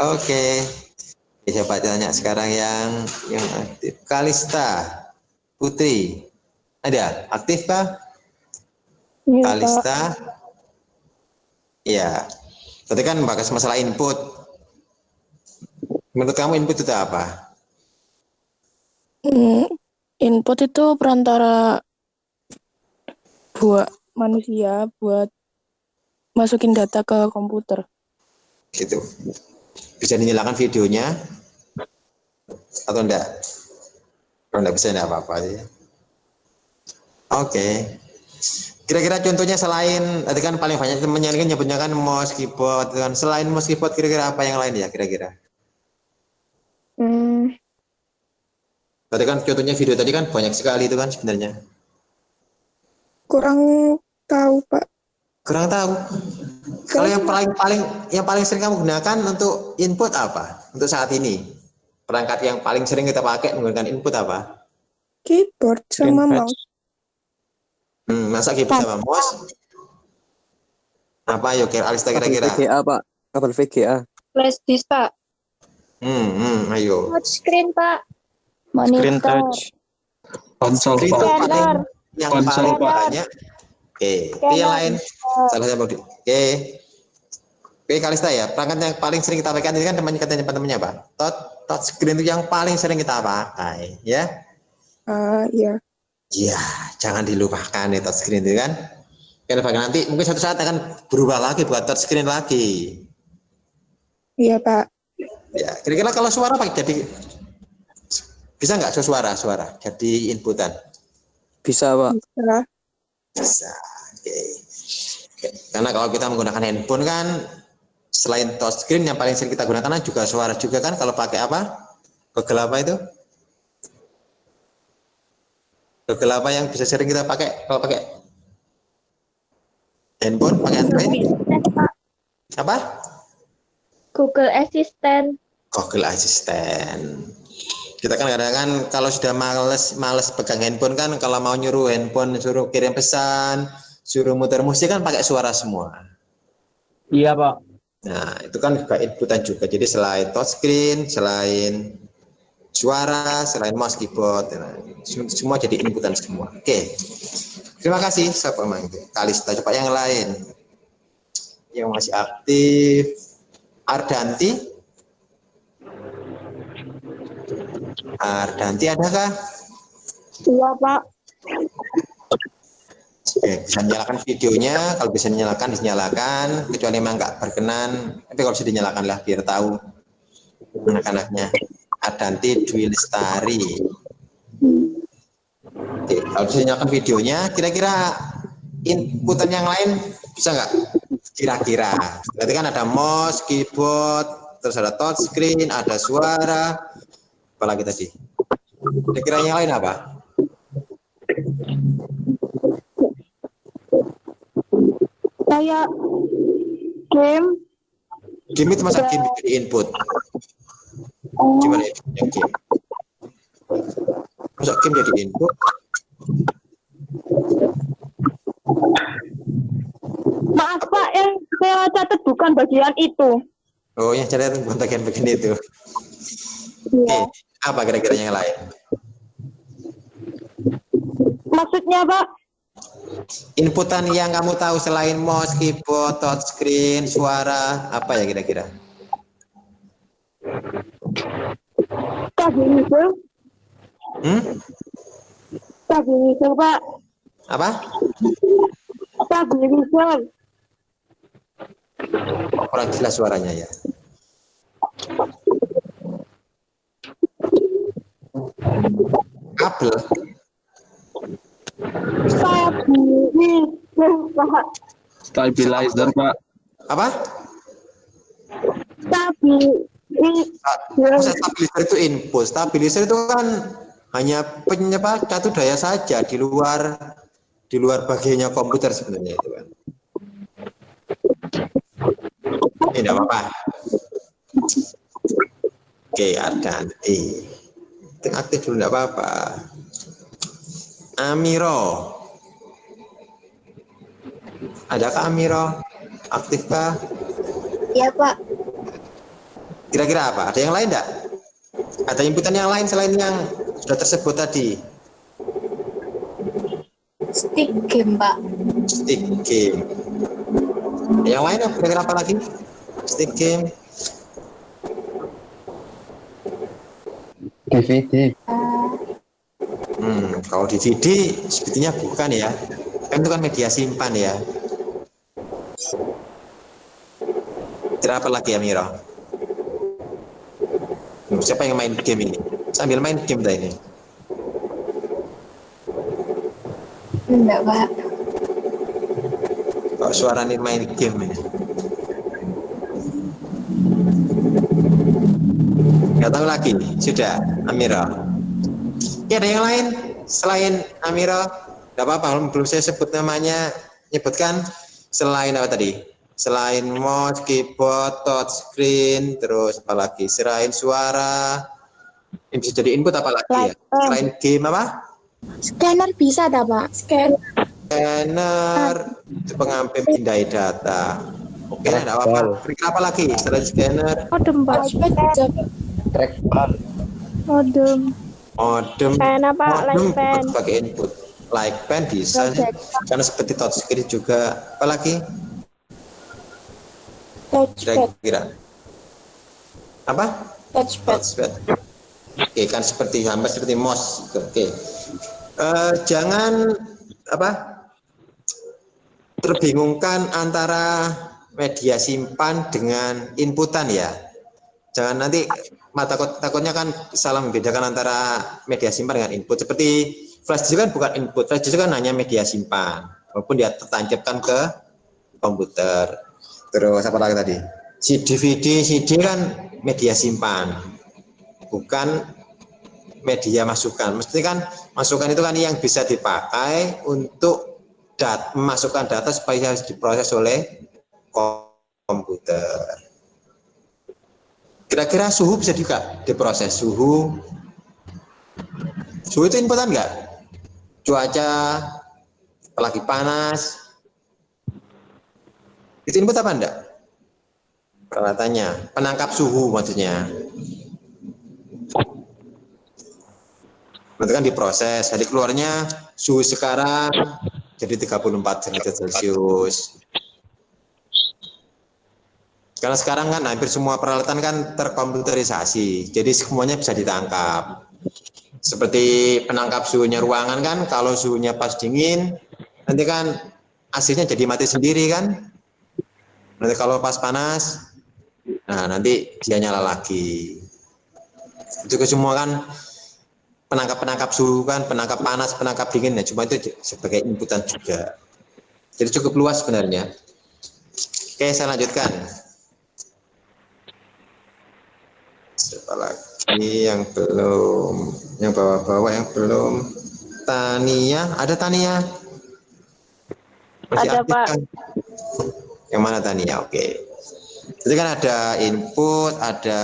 Speaker 1: Oke. Coba tanya sekarang yang aktif. Kalista Putri, ada aktif Pak?
Speaker 10: Iya,
Speaker 1: Kalista, iya. Tadi kan bahas masalah input. Menurut kamu input itu apa?
Speaker 10: Input itu perantara buat manusia buat masukin data ke komputer.
Speaker 1: Gitu. Bisa dinyalakan videonya atau enggak? Kalau enggak bisa enggak apa-apa ya. Oke. Kira-kira contohnya selain tadi kan paling banyak temennya kan nyebutnya kan mouse keyboard kan. Selain mouse keyboard kira-kira apa yang lain ya kira-kira? Tadi kan contohnya video tadi kan banyak sekali itu kan sebenarnya.
Speaker 10: Kurang tahu Pak.
Speaker 1: Kurang tahu. Kalau yang paling sering kamu gunakan untuk input apa? Untuk saat ini perangkat yang paling sering kita pakai menggunakan input apa?
Speaker 10: Keyboard sama mouse.
Speaker 1: Masa keyboard sama mouse? Apa yuk Alista kira-kira?
Speaker 5: VGA Pak, kabel VGA.
Speaker 6: Flash disk Pak.
Speaker 1: Ayo.
Speaker 2: Touchscreen Pak.
Speaker 5: Screen
Speaker 2: Monitor.
Speaker 5: touch. Konsol
Speaker 1: Itu
Speaker 5: Pak.
Speaker 1: paling yang
Speaker 5: Konsol,
Speaker 1: paling
Speaker 5: Pak.
Speaker 1: banyak. Oke, yang lain. Salah satu. Oke, Kalista ya. Perangkat yang paling sering kita pakai ini kan teman-temannya apa? Touchscreen itu yang paling sering kita pakai, ya?
Speaker 10: Iya.
Speaker 1: Iya, jangan dilupakan ya touchscreen itu kan. Kalau nanti mungkin suatu saat akan berubah lagi buat touchscreen lagi.
Speaker 10: Iya Pak.
Speaker 1: Ya, kira-kira kalau suara pakai jadi bisa nggak suara jadi inputan?
Speaker 5: Bisa Pak.
Speaker 1: Bisa. Oke. Karena kalau kita menggunakan handphone kan selain touchscreen yang paling sering kita gunakan juga suara juga kan kalau pakai apa? Google apa itu? Google apa yang bisa sering kita pakai kalau pakai handphone, pakai Android? Apa?
Speaker 2: Google Assistant.
Speaker 1: Google Assistant. Kita kan kadang-kadang kalau sudah males pegang handphone kan kalau mau nyuruh handphone, suruh kirim pesan, suruh muter musik kan pakai suara semua.
Speaker 3: Iya Pak.
Speaker 1: Nah itu kan juga inputan juga. Jadi selain touchscreen, selain suara, selain mouse keyboard, semua jadi inputan semua. Oke. Terima kasih Sobat Mangga. Kalista, coba yang lain yang masih aktif. Ardanti adakah?
Speaker 10: Iya Pak.
Speaker 1: Oke, bisa nyalakan videonya. Kalau bisa dinyalakan, kecuali memang nggak berkenan. Tapi kalau bisa dinyalakan lah biar tahu anak-anaknya. Ardanti Dwi Lestari. Kalau dinyalakan videonya, kira-kira inputan yang lain bisa nggak? Kira-kira. Berarti kan ada mouse, keyboard, terus ada touchscreen, ada suara, apalagi tadi. Kira-kira yang lain apa?
Speaker 10: Kayak game.
Speaker 1: Game itu masa game jadi input? Gimana itu yang game? Masa game jadi input?
Speaker 10: Maaf Pak, yang saya catat bukan bagian itu.
Speaker 1: Oh, yang cara bukan bagian itu. Oke, apa kira-kira yang lain?
Speaker 10: Maksudnya Pak?
Speaker 1: Inputan yang kamu tahu selain mouse, keyboard, touchscreen, suara, apa ya kira-kira?
Speaker 10: Stabilizer. Stabilizer Pak.
Speaker 1: Apa?
Speaker 10: Stabilizer.
Speaker 1: Kurang jelas suaranya ya. Kabel.
Speaker 7: Stabilizer, Pak.
Speaker 1: Apa?
Speaker 10: Stabilizer.
Speaker 1: Stabilizer itu input. Stabilizer itu kan hanya satu daya saja di luar bagiannya komputer sebenarnya itu kan. Ini tidak apa-apa. Oke, ada nanti. Aktif dulu tidak apa-apa. Amiro. Adakah Amiro? Aktifkah?
Speaker 6: Iya, Pak.
Speaker 1: Kira-kira apa? Ada yang lain enggak? Ada inputan yang lain selain yang sudah tersebut tadi?
Speaker 6: Stick game, Pak.
Speaker 1: Stick game. Yang lain apa? Kira-kira apa lagi? Stick game.
Speaker 5: DVD.
Speaker 1: Kalau DVD sebetulnya bukan ya. Kan itu kan media simpan ya. Kira apa lagi ya Miro? Siapa yang main game ini? Sambil main game dah ini.
Speaker 6: Enggak, Pak.
Speaker 1: Kok suara ini main game ini? Nggak tahu lagi. Sudah, Amira. Ya, ada yang lain selain Amira? Nggak apa-apa, belum saya sebut namanya. Nyebutkan selain apa tadi? Selain mouse, keyboard, touchscreen, terus apa lagi? Selain suara, ini bisa jadi input apa lagi ya? Selain game apa?
Speaker 6: Scanner bisa tak, Pak?
Speaker 1: Scanner, pengambil pindai data. Oke, ada apa? Kira apa lagi? Selain scanner,
Speaker 10: Modem Pak.
Speaker 5: Trackpad.
Speaker 10: Modem.
Speaker 1: modem,
Speaker 10: Pen apa? Like pen.
Speaker 1: sebagai input. Like pen bisa, karena seperti touchscreen juga. Apa lagi? Kira-kira apa? Touchpad. Oke, kan seperti hampir seperti mouse. Oke. Jangan apa? Terbingungkan antara media simpan dengan inputan ya. Jangan nanti takutnya kan salah membedakan antara media simpan dengan input. Seperti flash disk kan bukan input, flash disk kan hanya media simpan, walaupun dia tertancapkan ke komputer. Terus apa lagi tadi? DVD kan media simpan, bukan media masukan. Mesti kan masukan itu kan yang bisa dipakai untuk memasukkan data supaya harus diproses oleh komputer. Kira-kira suhu bisa juga diproses. Suhu itu inputan enggak? Cuaca, apalagi panas, itu input apa enggak? Peralatannya, penangkap suhu maksudnya. Nanti kan diproses, jadi keluarnya suhu sekarang jadi 34 derajat Celcius. Karena sekarang kan hampir semua peralatan kan terkomputerisasi, jadi semuanya bisa ditangkap. Seperti penangkap suhunya ruangan kan, kalau suhunya pas dingin, nanti kan AC-nya jadi mati sendiri kan. Nanti kalau pas panas, nah nanti dia nyala lagi. Itu semua kan penangkap suhu kan, penangkap panas, penangkap dingin ya, cuma itu sebagai inputan juga. Jadi cukup luas sebenarnya. Oke, saya lanjutkan. Siapa lagi yang belum, yang bawah-bawah yang belum? Tania, ada Tania? Masih
Speaker 12: Ada,
Speaker 1: aktif
Speaker 12: Pak.
Speaker 1: kan? Yang mana Tania? Oke. Jadi kan ada input, ada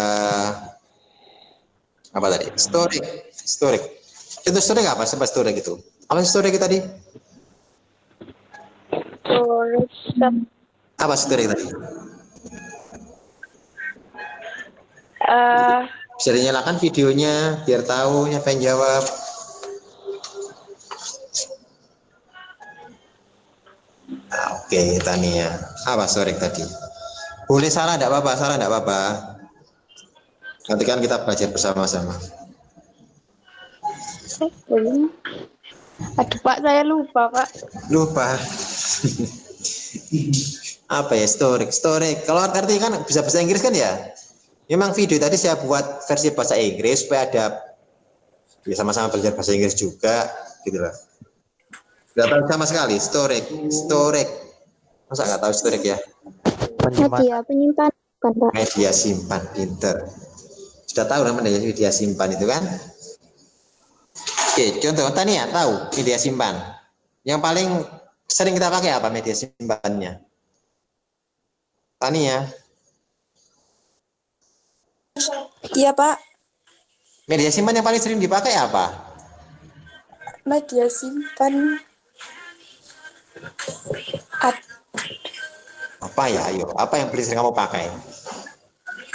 Speaker 1: apa tadi? Storik. Itu storik apa? Sebab storik itu. Apa storik tadi? Apa storik tadi? Bisa dinyalakan videonya biar tahu siapa yang jawab. Oke, Tania. Apa storik tadi? Boleh salah enggak apa-apa, salah enggak apa-apa. Nanti kan kita belajar bersama-sama.
Speaker 12: Aduh Pak, saya lupa Pak.
Speaker 1: Lupa. Apa ya, storik. Kalau arti kan bisa bahasa Inggris kan ya? Memang video tadi saya buat versi bahasa Inggris supaya ada ya sama-sama belajar bahasa Inggris juga, gitu loh. Nggak tahu sama sekali, storik. Masa nggak tahu storik ya?
Speaker 2: Media penyimpan, bukan Pak?
Speaker 1: Media simpan, pinter. Sudah tahu namanya media simpan itu kan? Oke, contoh Tania tahu media simpan. Yang paling sering kita pakai apa media simpannya? Tania?
Speaker 12: Iya Pak,
Speaker 1: Media simpan yang paling sering dipakai apa?
Speaker 12: media simpan
Speaker 1: Apa ya? Ayo, apa yang paling sering kamu pakai?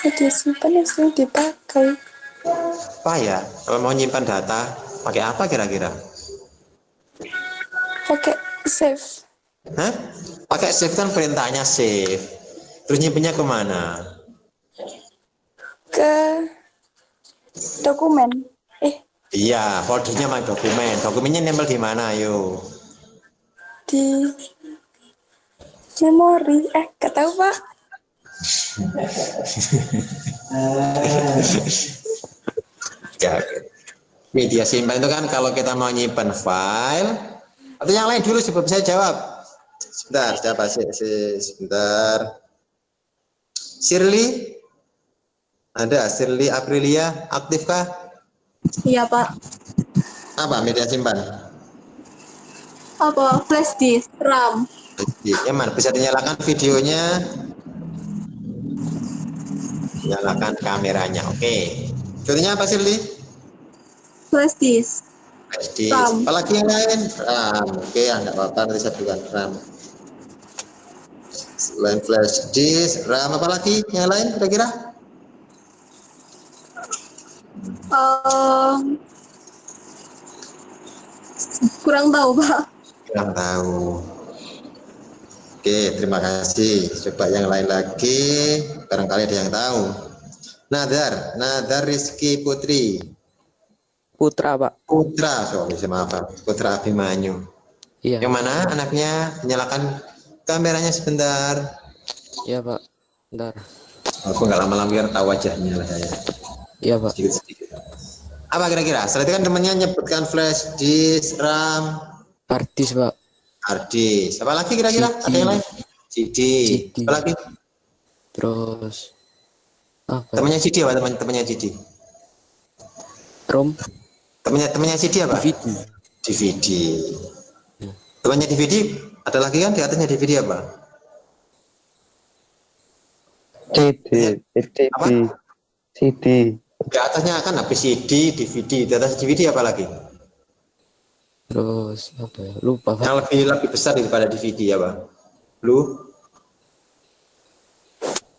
Speaker 12: media simpan yang sering dipakai.
Speaker 1: Apa ya? Kalau mau nyimpan data, pakai apa kira-kira?
Speaker 12: Pakai save.
Speaker 1: Hah? Pakai save kan perintahnya save. Terus nyimpennya kemana?
Speaker 12: Ke dokumen.
Speaker 1: Iya, foldernya mah dokumen. Dokumennya nempel di mana, ayo?
Speaker 12: Di memori. Gak tahu Pak.
Speaker 1: Ya, media simpan itu kan kalau kita mau nyimpan file, atau yang lain dulu sebelum saya jawab. Sebentar, siapa sih? Sebentar. Shirley? Ada Shirley Aprilia, aktifkah?
Speaker 6: Iya Pak.
Speaker 1: Apa media simpan?
Speaker 6: Apa flash disk, RAM.
Speaker 1: Ya, mana bisa dinyalakan videonya? Nyalakan kameranya, oke. Contohnya apa Shirley?
Speaker 6: Flash disk.
Speaker 1: Flash disk.
Speaker 6: RAM.
Speaker 1: Apalagi yang lain? RAM, oke, enggak apa-apa, nanti saya berikan RAM. Selain flash disk, RAM apalagi yang lain kira-kira?
Speaker 6: Kurang tahu Pak.
Speaker 1: Kurang tahu. Oke, terima kasih. Coba yang lain lagi, barangkali ada yang tahu. Nadar Rizky Putri.
Speaker 5: Putra, Pak.
Speaker 1: Putra, maaf, Putra Abimanyu.
Speaker 5: Iya.
Speaker 1: Yang mana anaknya? Nyalakan kameranya sebentar.
Speaker 5: Iya, Pak. Bentar.
Speaker 1: Aku nggak lama-lama biar tahu wajahnya lah saya.
Speaker 5: Iya, Pak.
Speaker 1: Sedikit. Apa kira-kira? Setelah itu kan temannya nyebutkan flash disk, RAM,
Speaker 5: Hard disk, Pak.
Speaker 1: hard disk. Apa lagi kira-kira? Ada yang lain? CD. Apa lagi?
Speaker 5: Terus apa?
Speaker 1: Temannya CD apa temannya CD?
Speaker 5: ROM.
Speaker 1: Temannya CD apa? DVD. Temannya DVD ada lagi kan di atasnya DVD apa? Apa?
Speaker 5: CD.
Speaker 1: Di atasnya kan habis CD, DVD. Di atas DVD apa lagi?
Speaker 5: Terus apa ya? Lupa, Pak.
Speaker 1: Yang lebih besar daripada DVD apa?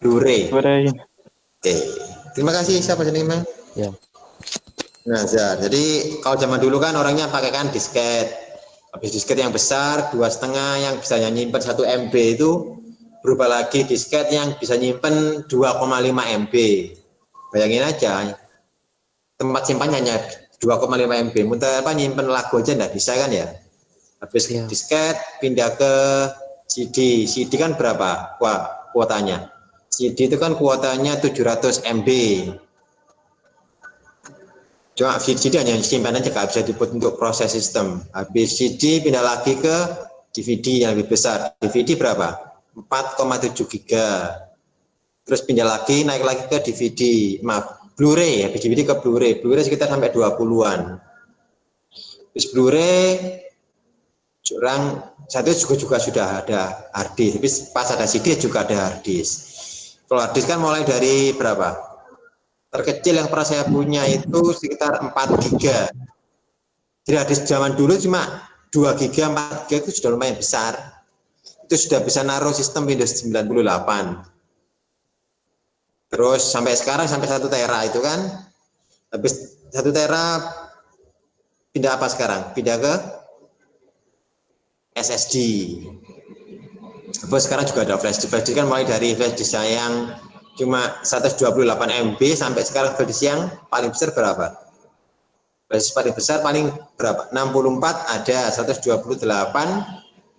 Speaker 1: Blu-ray. Oke. Terima kasih. Siapa jenengnya?
Speaker 5: Ya.
Speaker 1: Nazar. Jadi kalau zaman dulu kan orangnya pakai kan disket. Habis disket yang besar 2,5 yang bisa nyimpen 1 MB itu berubah lagi disket yang bisa nyimpen 2,5 MB. Bayangin aja. Tempat simpannya hanya 2,5 MB. Muntah apa nyimpen lagu aja enggak bisa kan ya? Habis disket pindah ke CD. CD kan berapa kuotanya? CD itu kan kuotanya 700 MB. Cuma VCD hanya simpan aja, nggak bisa dibuat untuk proses sistem. Habis CD pindah lagi ke DVD yang lebih besar. DVD berapa? 4,7 giga. Terus pindah lagi, naik lagi ke DVD. Maaf, Blu-ray. Habis DVD ke Blu-ray. Blu-ray sekitar sampai 20-an. Habis Blu-ray, satu juga sudah ada hard disk. Tapi pas ada CD juga ada hard disk. Kalau hard disk kan mulai dari berapa? Terkecil yang pernah saya punya itu sekitar 4 giga. Jadi hard disk zaman dulu cuma 2 giga, 4 giga itu sudah lumayan besar. Itu sudah bisa naruh sistem Windows 98. Terus sampai sekarang sampai 1 tera itu kan. Habis 1 tera pindah apa sekarang? Pindah ke SSD. Terus sekarang juga ada flash disk. Flash disk kan mulai dari flash disk yang cuma 128 MB sampai sekarang flash disk yang paling besar berapa? Flash disk paling besar paling berapa? 64 ada, 128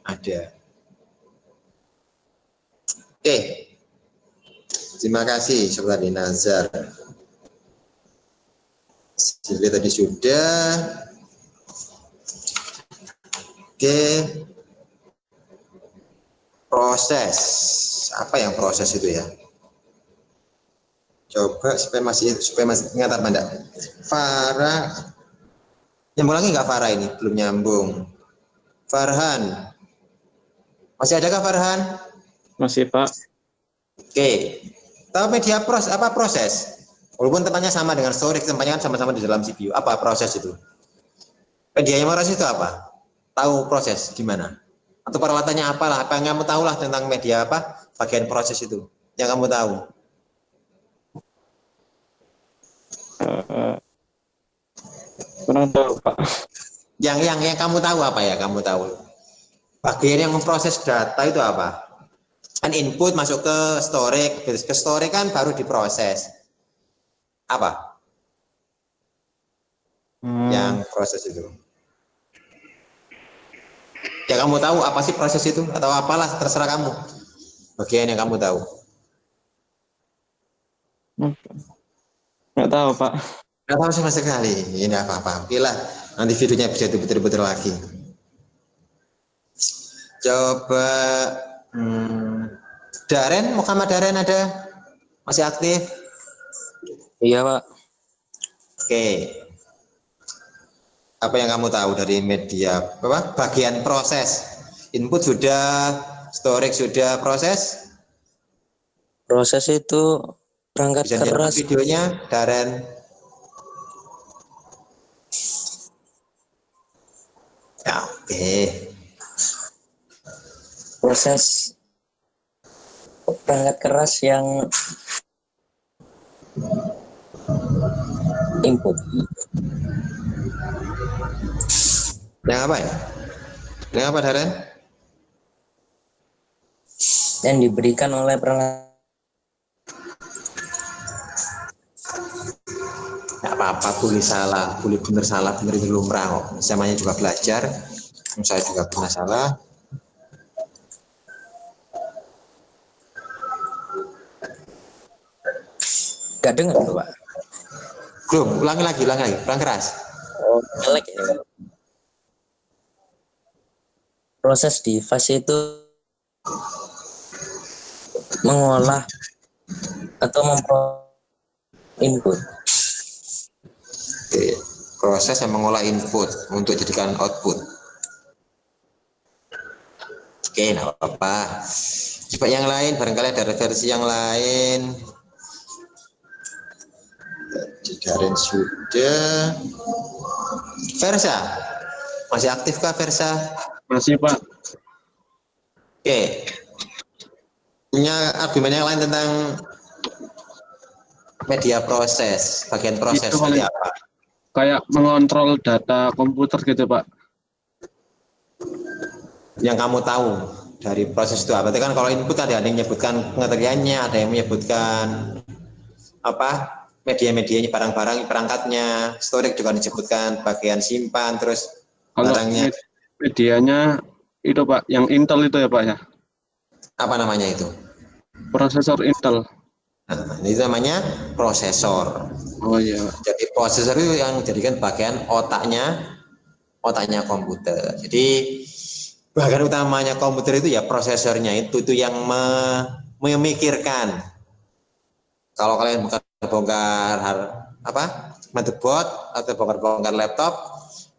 Speaker 1: ada. Oke. Terima kasih Sobat Nazar. Jadi tadi sudah. Oke. Proses. Apa yang proses itu ya? Coba supaya masih ingat apa enggak? Farah. Nyambung lagi enggak Farah ini? Belum nyambung. Farhan. Masih adakah Farhan?
Speaker 5: Masih, Pak.
Speaker 1: Oke. Tahu media proses? Walaupun tempatnya sama dengan storage, tempatnya kan sama-sama di dalam CPU. Apa proses itu? Media yang proses itu apa? Tahu proses gimana? Atau peralatannya apalah? Apa yang kamu tahu lah tentang media apa? Bagian proses itu yang kamu tahu.
Speaker 5: Kurang tahu, Pak.
Speaker 1: Yang kamu tahu apa ya? Kamu tahu bagian yang memproses data itu apa? Kan input masuk ke storage, ke storage kan baru diproses. Apa? Yang proses itu. Ya kamu tahu apa sih proses itu atau apalah terserah kamu. Bagian yang kamu tahu.
Speaker 5: Nggak tahu, Pak.
Speaker 1: Nggak tahu sama sekali. Ini apa-apa. Oke lah, nanti videonya bisa diputar-putar lagi. Coba Daren, Muhammad Daren ada? Masih aktif?
Speaker 3: Iya, Pak.
Speaker 1: Oke. Apa yang kamu tahu dari media? Apa? Bagian proses. Input sudah, storage sudah, proses?
Speaker 3: Proses itu perangkat
Speaker 1: Bisa
Speaker 3: keras.
Speaker 1: Videonya, Daren. Ya, oke.
Speaker 3: Proses perangkat keras yang input.
Speaker 1: Yang apa ya? Yang apa, Daren?
Speaker 3: Yang diberikan oleh perangkat.
Speaker 1: Nggak apa-apa, boleh salah, boleh benar salah, benar itu lumrah kok. Namanya juga belajar. Saya juga pernah salah.
Speaker 3: Gak dengar tuh, Pak.
Speaker 1: Belum, ulangi lagi, kurang keras.
Speaker 3: Oh, jelek ya. Proses di fase itu mengolah atau input.
Speaker 1: Oke, proses yang mengolah input untuk jadikan output. Oke, nggak apa-apa. Coba yang lain, barangkali ada versi yang lain. Daren sudah. Versa, masih aktifkah Versa?
Speaker 5: Masih, Pak.
Speaker 1: Oke. Punya argumen yang lain tentang media proses, bagian proses
Speaker 5: Itu
Speaker 1: seperti apa?
Speaker 5: Kayak mengontrol data komputer gitu, Pak.
Speaker 1: Yang kamu tahu dari proses itu apa? Berarti kan kalau input ada yang menyebutkan pengertiannya, ada yang menyebutkan apa? Media-medianya, barang-barang, perangkatnya, storage juga disebutkan, bagian simpan, terus
Speaker 5: kalau
Speaker 1: barangnya.
Speaker 5: Medianya itu, Pak, yang Intel itu ya, Pak ya.
Speaker 1: Apa namanya itu?
Speaker 5: Prosesor Intel.
Speaker 1: Nah, itu namanya prosesor.
Speaker 5: Oh iya.
Speaker 1: Jadi prosesor itu yang jadikan bagian otaknya komputer. Jadi bagian utamanya komputer itu ya prosesornya itu yang memikirkan. Kalau kalian bongkar motherboard atau bongkar laptop,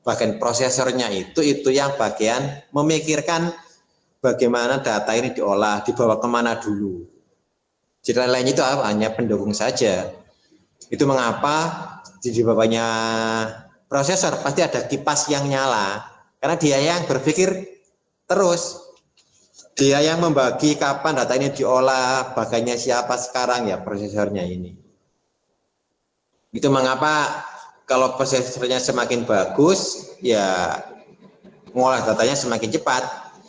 Speaker 1: bagian prosesornya itu yang bagian memikirkan bagaimana data ini diolah, dibawa kemana dulu. Jadi lain itu hanya pendukung saja. Itu mengapa di bawahnya prosesor pasti ada kipas yang nyala, karena dia yang berpikir terus, dia yang membagi kapan data ini diolah, bagiannya siapa sekarang ya prosesornya ini. Itu mengapa kalau prosesornya semakin bagus, ya mengolah datanya semakin cepat.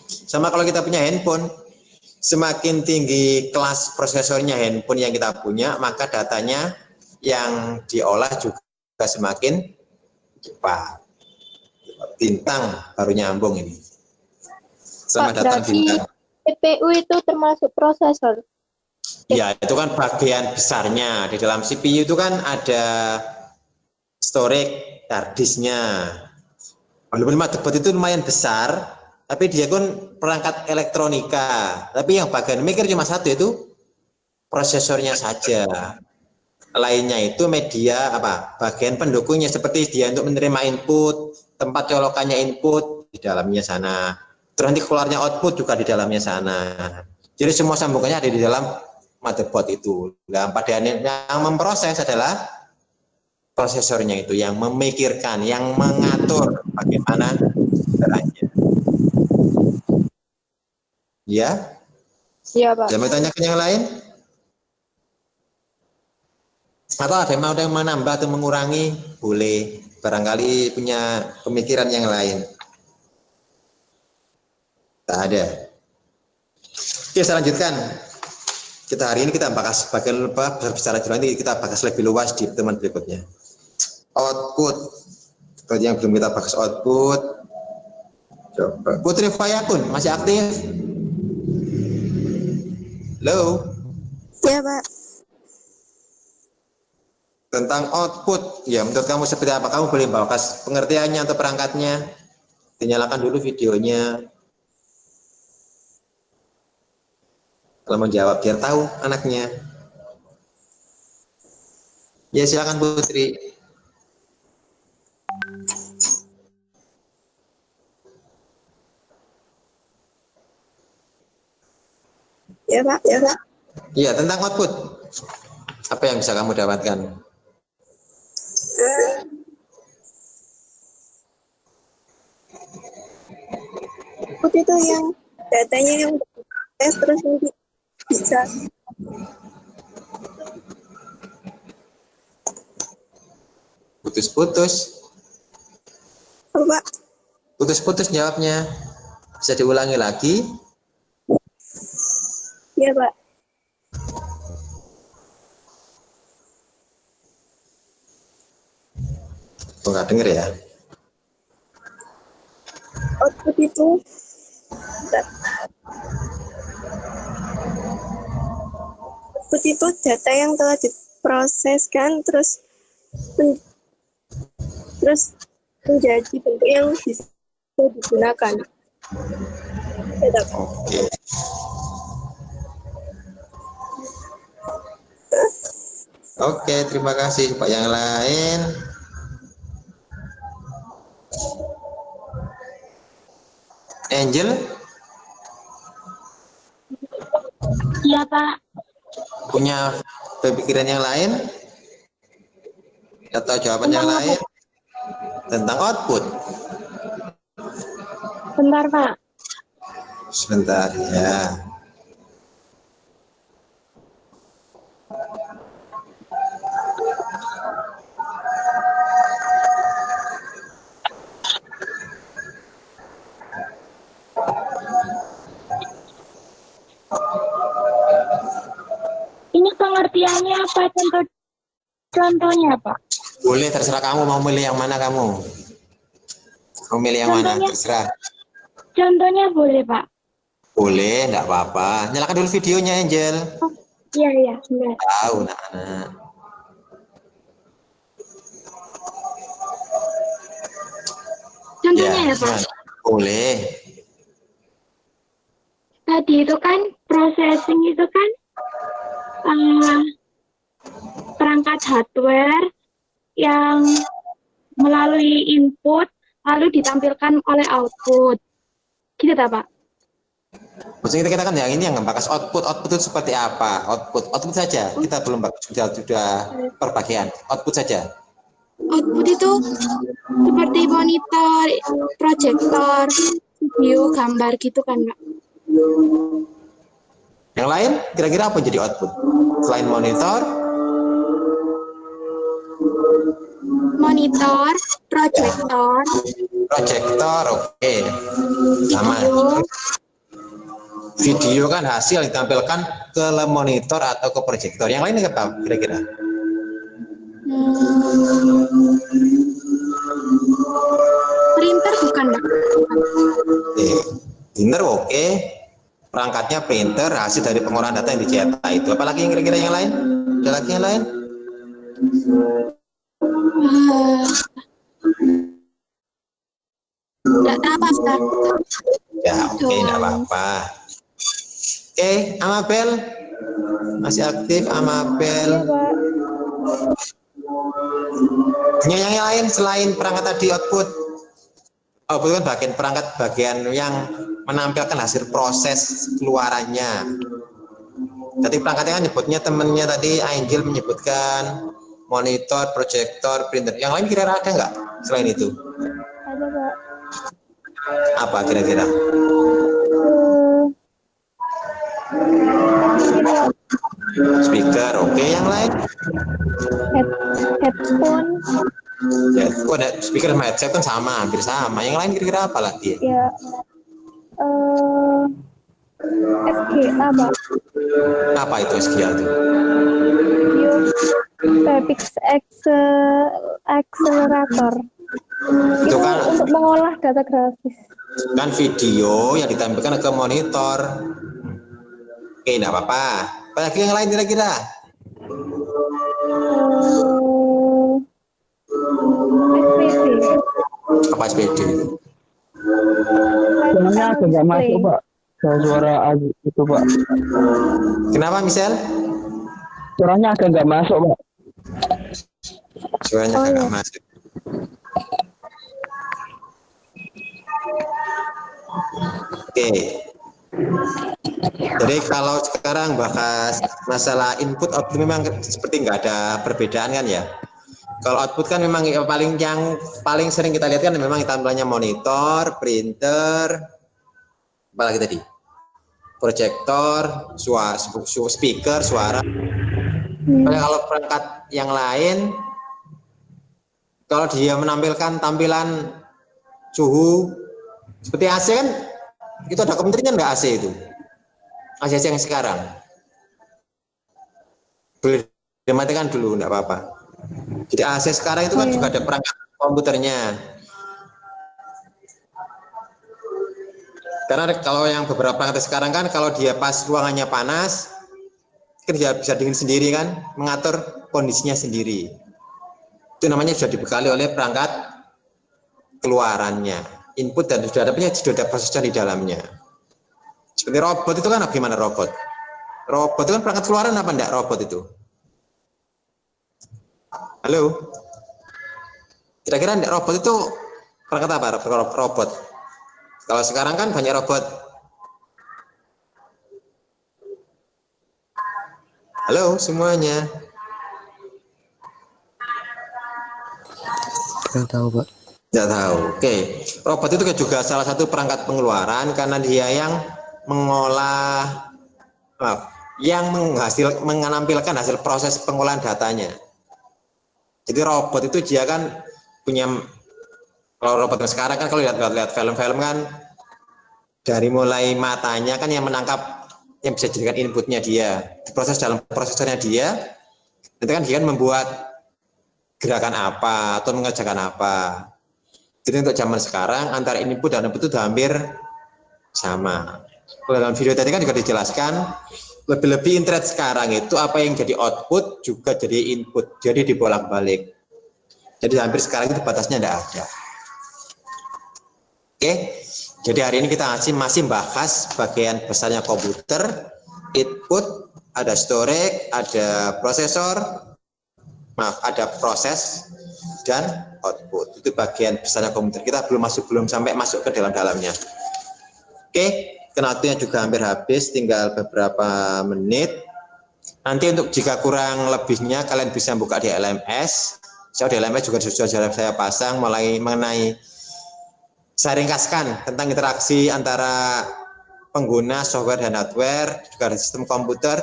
Speaker 1: Sama kalau kita punya handphone, semakin tinggi kelas prosesornya handphone yang kita punya, maka datanya yang diolah juga semakin cepat. Bintang baru nyambung ini. Selamat datang Bintang.
Speaker 6: CPU itu termasuk prosesor?
Speaker 1: Ya, itu kan bagian besarnya. Di dalam CPU itu kan ada storage, hard disk-nya. Walaupun motherboard itu lumayan besar, tapi dia kan perangkat elektronika. Tapi yang bagian mikir cuma satu, itu prosesornya saja. Lainnya itu media bagian pendukungnya, seperti dia untuk menerima input, tempat colokannya input di dalamnya sana. Terus nanti keluarnya output juga di dalamnya sana. Jadi semua sambungannya ada di dalam motherboard itu. Nah, pada yang memproses adalah prosesornya itu, yang memikirkan, yang mengatur bagaimana caranya. Ya?
Speaker 6: Iya, Pak.
Speaker 1: Jangan mau tanyakan yang lain? Atau ada yang mau menambah atau mengurangi? Boleh. Barangkali punya pemikiran yang lain. Tak ada. Oke, saya lanjutkan. Hari ini kita bahas bagian secara jelas, nanti kita bahas lebih luas di teman berikutnya. Output. Tadi yang belum kita bahas output. Coba. Putri Fayakun masih aktif? Halo.
Speaker 12: Ya, Pak.
Speaker 1: Tentang output, ya menurut kamu seperti apa? Kamu boleh bahas pengertiannya atau perangkatnya? Dinyalakan dulu videonya. Kalau mau jawab biar tahu anaknya. Ya silakan Putri.
Speaker 12: Ya, Pak. Ya, Pak.
Speaker 1: Iya, tentang output. Apa yang bisa kamu dapatkan?
Speaker 12: Output itu yang datanya yang tes terus nanti bisa.
Speaker 1: Putus-putus.
Speaker 12: Apa, Pak?
Speaker 1: Putus-putus jawabnya. Bisa diulangi lagi?
Speaker 12: Ya, Pak.
Speaker 1: Nggak denger ya?
Speaker 12: Output itu data yang telah diproseskan terus menjadi bentuk yang bisa digunakan.
Speaker 1: Oke. Oke, terima kasih Pak. Yang lain? Angel?
Speaker 2: Iya, Pak.
Speaker 1: Punya pemikiran yang lain? Atau jawaban yang lain? Tentang output?
Speaker 2: Bentar, Pak.
Speaker 1: Sebentar ya.
Speaker 2: Ini pengertiannya apa? Contohnya, Pak?
Speaker 1: Boleh, terserah kamu mau milih yang mana kamu. Mau milih yang mana? Terserah.
Speaker 2: Contohnya boleh, Pak?
Speaker 1: Boleh, enggak apa-apa. Nyalakan dulu videonya, Angel.
Speaker 2: Iya, iya. Benar.
Speaker 1: Tahu, nak.
Speaker 13: nanya ya Pak.
Speaker 1: Boleh.
Speaker 13: Tadi itu kan processing itu kan perangkat hardware yang melalui input lalu ditampilkan oleh output. Gitu tak Pak?
Speaker 1: Maksudnya kita kan yang ini yang membahas output itu seperti apa? Output saja. Kita belum sudah perbagian. Output saja.
Speaker 13: Output itu seperti monitor, proyektor, video, gambar gitu kan Pak?
Speaker 1: Yang lain kira-kira apa jadi output? Selain monitor,
Speaker 13: proyektor,
Speaker 1: oke. Sama. Video kan hasil ditampilkan ke monitor atau ke proyektor. Yang lain apa kira-kira?
Speaker 13: Printer bukan Pak?
Speaker 1: Printer oke. Perangkatnya printer, hasil dari pengolahan data yang dicetak itu. Apalagi yang kira-kira yang lain? Ada lagi yang lain?
Speaker 13: Enggak apa Ustaz.
Speaker 1: Ya oke, enggak apa-apa. Oke, Amabel masih aktif. Amabel. Yang lain selain perangkat tadi output. Output kan bagian yang menampilkan hasil proses keluarannya. Tadi perangkatnya kan nyebutnya temennya tadi Angel menyebutkan monitor, proyektor, printer. Yang lain kira-kira ada nggak selain itu?
Speaker 2: Ada Pak.
Speaker 1: Apa kira-kira? Speaker, oke. Yang lain?
Speaker 2: Headphone.
Speaker 1: Ya, ada speaker sama headset kan sama, hampir sama. Yang lain kira-kira apa lagi?
Speaker 2: Ya. SGA Pak.
Speaker 1: Apa itu SGA itu?
Speaker 2: Graphics Accelerator.
Speaker 1: Itu kan
Speaker 2: untuk mengolah data grafis.
Speaker 1: Kan video yang ditampilkan ke monitor. Oke, enggak apa-apa. Apalagi yang lain kira-kira?
Speaker 2: SPD.
Speaker 1: Apa SPD?
Speaker 3: Suaranya agak nggak masuk Pak. Suara itu Pak.
Speaker 1: Kenapa Michelle?
Speaker 3: Suaranya agak nggak masuk Pak.
Speaker 1: Suaranya agak masuk. Oke. Jadi kalau sekarang bahas masalah input output memang seperti nggak ada perbedaan kan ya. Kalau output kan memang yang paling sering kita lihat kan memang tampilannya monitor, printer, apalagi tadi, proyektor, speaker, suara. Kalau perangkat yang lain, kalau dia menampilkan tampilan suhu seperti AC kan, itu ada komentarnya nggak AC itu? AC yang sekarang. Boleh dimatikan dulu, nggak apa-apa. Jadi AC sekarang itu kan juga ada perangkat komputernya. Karena kalau yang beberapa perangkat sekarang kan kalau dia pas ruangannya panas, kan dia bisa dingin sendiri kan, mengatur kondisinya sendiri. Itu namanya sudah dibekali oleh perangkat keluarannya. Input dan sudah ada prosesor di dalamnya. Seperti robot itu kan bagaimana robot? Robot itu kan perangkat keluaran apa enggak robot itu? Halo? Kira-kira robot itu perangkat apa robot? Kalau sekarang kan banyak robot. Halo semuanya.
Speaker 5: Nggak tahu Pak.
Speaker 1: Nggak tahu. Oke. Robot itu juga salah satu perangkat pengeluaran karena dia yang mengolah, yang menampilkan hasil proses pengolahan datanya. Jadi robot itu dia kan punya, kalau robot sekarang kan kalau lihat film-film kan dari mulai matanya kan yang menangkap, yang bisa jadikan inputnya dia, diproses dalam prosesornya dia, itu kan dia kan membuat gerakan apa atau mengerjakan apa. Jadi untuk zaman sekarang antara input dan output itu hampir sama. Kalau dalam video tadi kan juga dijelaskan, lebih-lebih internet sekarang itu apa yang jadi output juga jadi input, jadi dibolak-balik. Jadi hampir sekarang itu batasnya tidak ada. Jadi hari ini kita masih bahas bagian besarnya komputer, input, ada storage, ada prosesor, ada proses dan output. Itu bagian besarnya komputer. Kita belum sampai masuk ke dalam-dalamnya. Oke, karena waktunya juga hampir habis, tinggal beberapa menit. Nanti untuk jika kurang lebihnya kalian bisa buka di LMS. Di LMS juga sudah saya pasang mulai mengenai saya ringkaskan tentang interaksi antara pengguna software dan hardware, juga ada sistem komputer,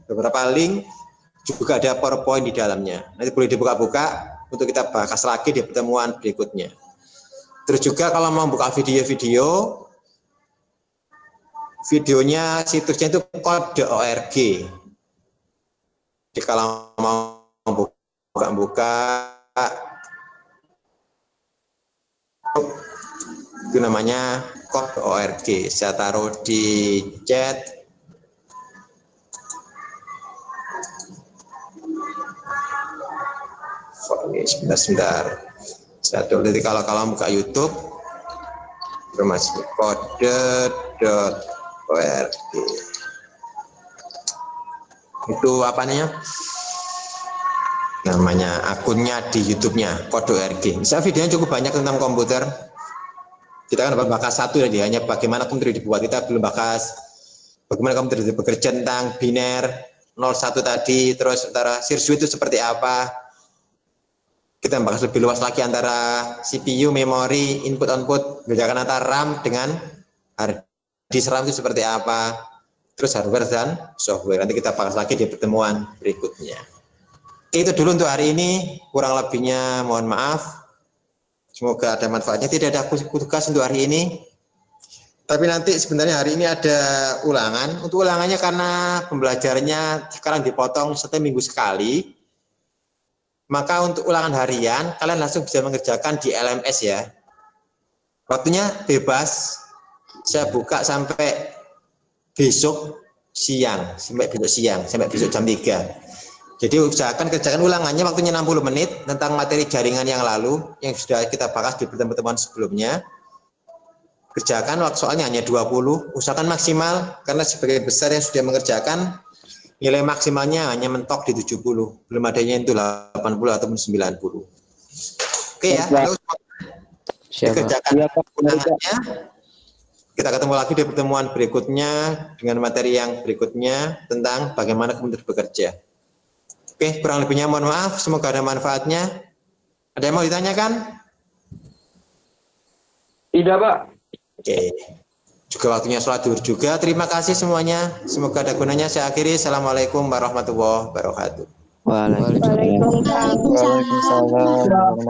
Speaker 1: beberapa link, juga ada PowerPoint di dalamnya. Nanti boleh dibuka-buka untuk kita bahas lagi di pertemuan berikutnya. Terus juga kalau mau buka video-video, videonya situsnya itu kode.org. Jadi kalau mau buka itu namanya kode.org. Saya taruh di chat. Oke, sebentar. Saya tulis nanti kalau buka YouTube, informasi kode.org. Itu apa namanya akunnya di YouTube-nya kode.org. Misalnya videonya cukup banyak tentang komputer. Kita kan bahas satu tadi, hanya bagaimana komputer dibuat. Kita belum bahas bagaimana komputer bekerja tentang biner 01 tadi, terus antara sirkuit itu seperti apa. Kita bahas lebih luas lagi antara CPU, memori, input-output, bedakan antara RAM dengan hard disk RAM itu seperti apa, terus hardware dan software. Nanti kita bahas lagi di pertemuan berikutnya. Oke, itu dulu untuk hari ini, kurang lebihnya mohon maaf. Semoga ada manfaatnya. Tidak ada tugas untuk hari ini. Tapi nanti sebenarnya hari ini ada ulangan. Untuk ulangannya karena pembelajarannya sekarang dipotong setiap minggu sekali. Maka untuk ulangan harian, kalian langsung bisa mengerjakan di LMS ya. Waktunya bebas. Saya buka sampai besok siang. Sampai besok jam 3. Jadi usahakan kerjakan ulangannya, waktunya 60 menit tentang materi jaringan yang lalu yang sudah kita bahas di pertemuan sebelumnya. Kerjakan waktu soalnya hanya 20, usahakan maksimal karena sebagian besar yang sudah mengerjakan nilai maksimalnya hanya mentok di 70, belum adanya itu 80 ataupun 90. Oke ya, lalu kerjakan ulangannya. Kita ketemu lagi di pertemuan berikutnya dengan materi yang berikutnya tentang bagaimana komputer bekerja. Oke, kurang lebihnya mohon maaf, semoga ada manfaatnya. Ada yang mau ditanyakan?
Speaker 3: Tidak, Pak.
Speaker 1: Oke. Juga waktunya sholat zuhur juga. Terima kasih semuanya. Semoga ada gunanya. Saya akhiri. Assalamualaikum warahmatullahi wabarakatuh.
Speaker 11: Waalaikumsalam.
Speaker 7: Waalaikumsalam.